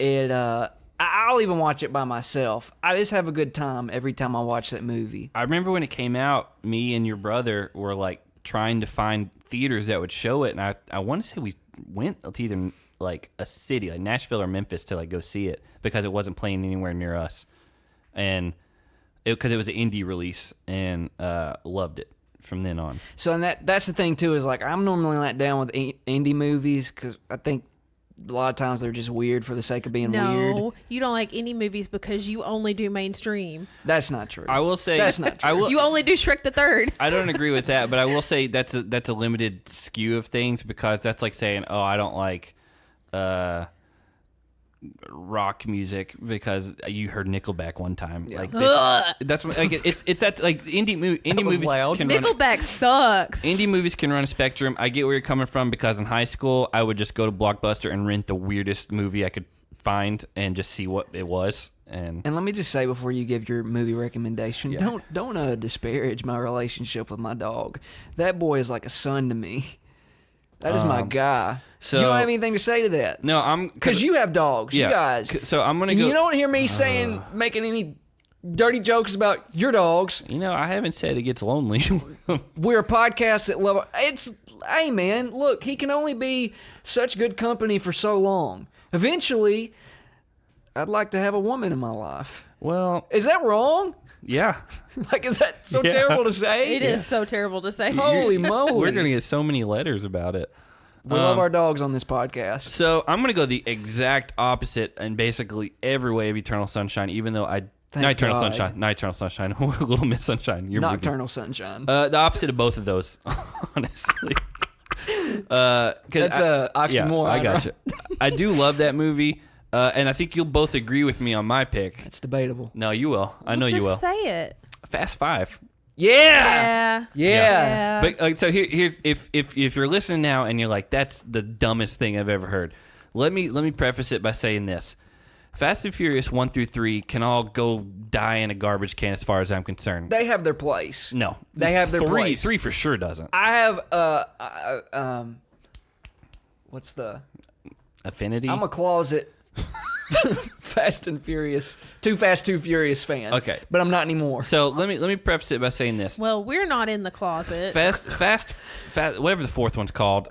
I'll even watch it by myself. I just have a good time every time I watch that movie. I remember when it came out, me and your brother were like trying to find theaters that would show it, and I want to say we went to either like a city, like Nashville or Memphis, to like go see it because it wasn't playing anywhere near us, and because it was an indie release, and loved it from then on. So and that's the thing too, is like I'm normally let down with indie movies because I think a lot of times they're just weird for the sake of being weird. No, you don't like indie movies because you only do mainstream. That's not true. I will say That's not true. You only do Shrek the Third. I don't agree with that, but I will say that's a limited skew of things, because that's like saying, oh, I don't like rock music because you heard Nickelback one time. Yeah. Like Ugh. that's what, like it's that like indie movies loud. can run. Nickelback sucks. Indie movies can run a spectrum. I get where you're coming from, because in high school I would just go to Blockbuster and rent the weirdest movie I could find and just see what it was. And let me just say before you give your movie recommendation, Yeah. don't disparage my relationship with my dog. That boy is like a son to me. That is my guy. so- you don't have anything to say to that. no, I'm Because you have dogs. yeah. You guys. So I'm gonna And go. you don't hear me saying, making any dirty jokes about your dogs. I haven't said it gets lonely. We're a podcast that love. Hey man, look, he can only be such good company for so long. Eventually, I'd like to have a woman in my life. Well, Is that wrong? yeah. Like, is that so Yeah. terrible to say? It is so terrible to say. Holy moly. We're gonna get so many letters about it. We love our dogs on this podcast. So I'm going to go the exact opposite in basically every way of Eternal Sunshine, even though Not Eternal Sunshine. Little Miss Sunshine. Nocturnal Sunshine. The opposite of both of those, honestly. That's a oxymoron. Yeah, I got you. I do love that movie, and I think you'll both agree with me on my pick. It's debatable. No, you will. I know you will. Just say it. Fast Five. Yeah. But so here's if you're listening now and you're like, that's the dumbest thing I've ever heard. Let me preface it by saying this: Fast and Furious 1 through 3 can all go die in a garbage can as far as I'm concerned. They have their place. No, they have their place. 3 for sure doesn't. I have what's the Affinity? I'm a closet Fast and Furious, Too Fast, Too Furious fan. Okay, but I'm not anymore. So let me preface it by saying this. Well, we're not in the closet. Fast, whatever the fourth one's called,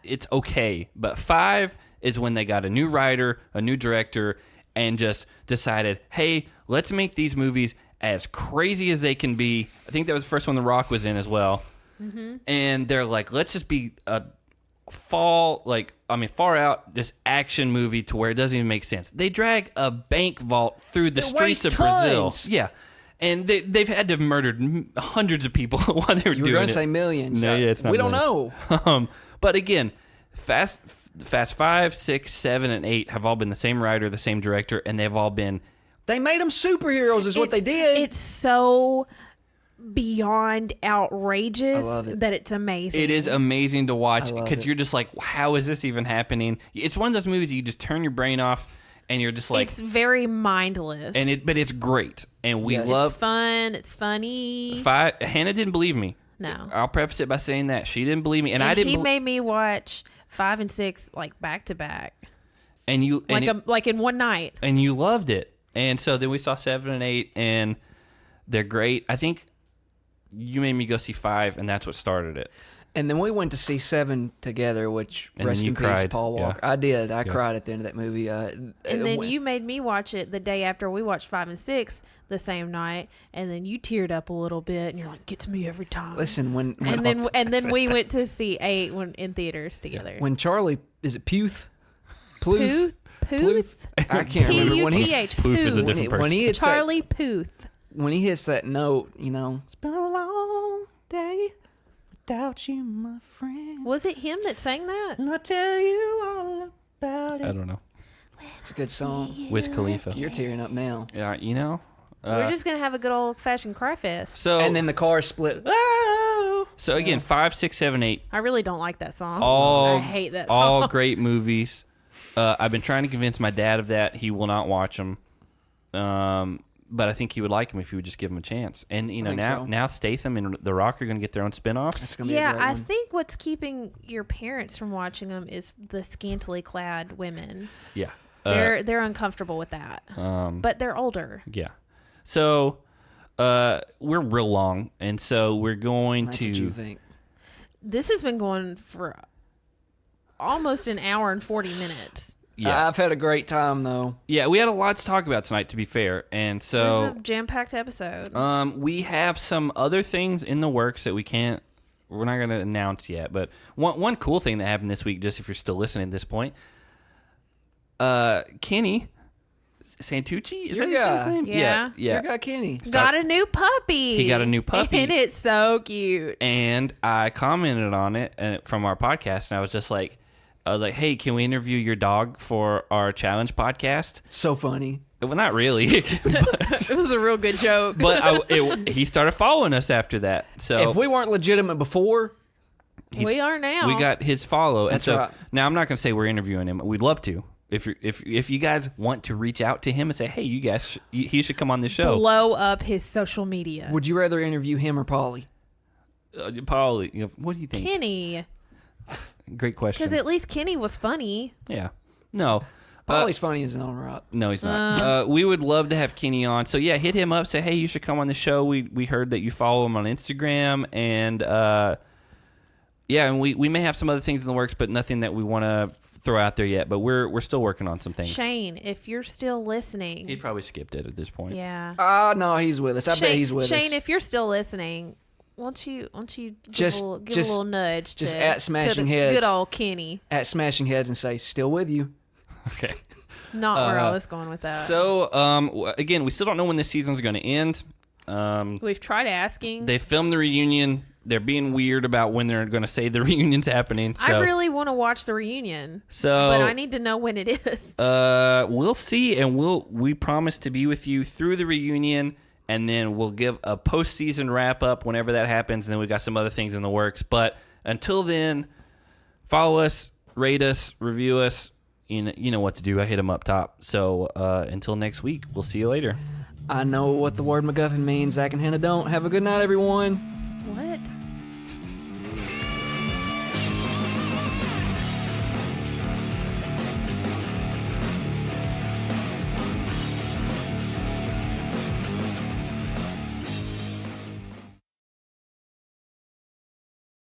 it's okay. But 5 is when they got a new writer, a new director, and just decided, hey, let's make these movies as crazy as they can be. I think that was the first one The Rock was in as well. Mm-hmm. And they're like, let's just be a far out just action movie to where it doesn't even make sense. They drag a bank vault through the streets of Brazil. Yeah. And they've had to have murdered hundreds of people while they were doing it. You were going to say millions. No, yeah, it's not We millions. don't know. But again, Fast 5, 6, 7, and 8 have all been the same writer, the same director, and they've all been... They made them superheroes is what they did. It's so beyond outrageous that it's amazing. It is amazing to watch because you're just like, how is this even happening? It's one of those movies you just turn your brain off and you're just like... It's very mindless. But it's great. And we love... It's fun. It's funny. Hannah didn't believe me. No. I'll preface it by saying that. She didn't believe me. And I didn't... He made me watch 5 and 6 like back to back. And you... Like in one night. And you loved it. And so then we saw 7 and 8 and they're great. I think you made me go see 5 and that's what started it. And then we went to see 7 together, which and rest in peace, Paul Walker. Yeah. I did. I cried at the end of that movie. And then you made me watch it the day after we watched 5 and 6 the same night, and then you teared up a little bit, and you're like, "Gets me every time." Listen, and then we went to see 8 in theaters together. When Charlie Puth? Pluth? I can't remember when he's Puth is a different person. When he hits Charlie Puth. When he hits that note, it's been a long day without you, my friend. Was it him that sang that? And I'll tell you all about it. I don't know. It's a good song. Wiz Khalifa. You're tearing up now. Yeah, we're just gonna have a good old fashioned cry fest. So and then the car split. Oh! So again, 5, 6, 7, 8. I really don't like that song. I hate that song. All great movies. I've been trying to convince my dad of that. He will not watch them. But I think he would like them if you would just give him a chance. And now Statham and The Rock are going to get their own spinoffs. I think what's keeping your parents from watching them is the scantily clad women. Yeah, they're uncomfortable with that. But they're older. Yeah, so we're real long, and so we're going That's to. What you think? This has been going for almost an hour and 40 minutes. Yeah. I've had a great time though. Yeah, we had a lot to talk about tonight, to be fair, and so this is a jam-packed episode. We have some other things in the works that we're not going to announce yet. But one cool thing that happened this week, just if you're still listening at this point, Kenny Santucci, is that his name? Yeah. Your guy Kenny got a new puppy. He got a new puppy, and it's so cute. And I commented on it from our podcast, and I was like, hey, can we interview your dog for our challenge podcast? So funny. Well, not really. It was a real good joke. But he started following us after that. So if we weren't legitimate before, we are now. We got his follow. That's and so right. Now I'm not going to say we're interviewing him. We'd love to. If you guys want to reach out to him and say, hey, you guys, he should come on the show. Blow up his social media. Would you rather interview him or Polly? Polly, what do you think? Kenny. Great question. Because at least Kenny was funny. Yeah. No. Polly's funny as an own right. No, he's not. We would love to have Kenny on. So, yeah, hit him up. Say, hey, you should come on the show. We heard that you follow him on Instagram. And, and we may have some other things in the works, but nothing that we want to throw out there yet. But we're still working on some things. Shane, if you're still listening. He probably skipped it at this point. Yeah. No, he's with us. I bet he's with us. Shane, if you're still listening, Won't you Just- give a just- little nudge just to at Smashing Heads. good old Kenny. At Smashing Heads and say, still with you. Okay. Not where I was going with that. So, again, we still don't know when this season's going to end. We've tried asking. They filmed the reunion. They're being weird about when they're going to say the reunion's happening. So, I really want to watch the reunion. So, but I need to know when it is. We'll see, and we promise to be with you through the reunion, and then we'll give a postseason wrap up whenever that happens, and then we got some other things in the works. But until then, follow us, rate us, review us. You know what to do. I hit them up top. So until next week, we'll see you later. I know what the word MacGuffin means. Zach and Hannah don't. Have a good night, everyone.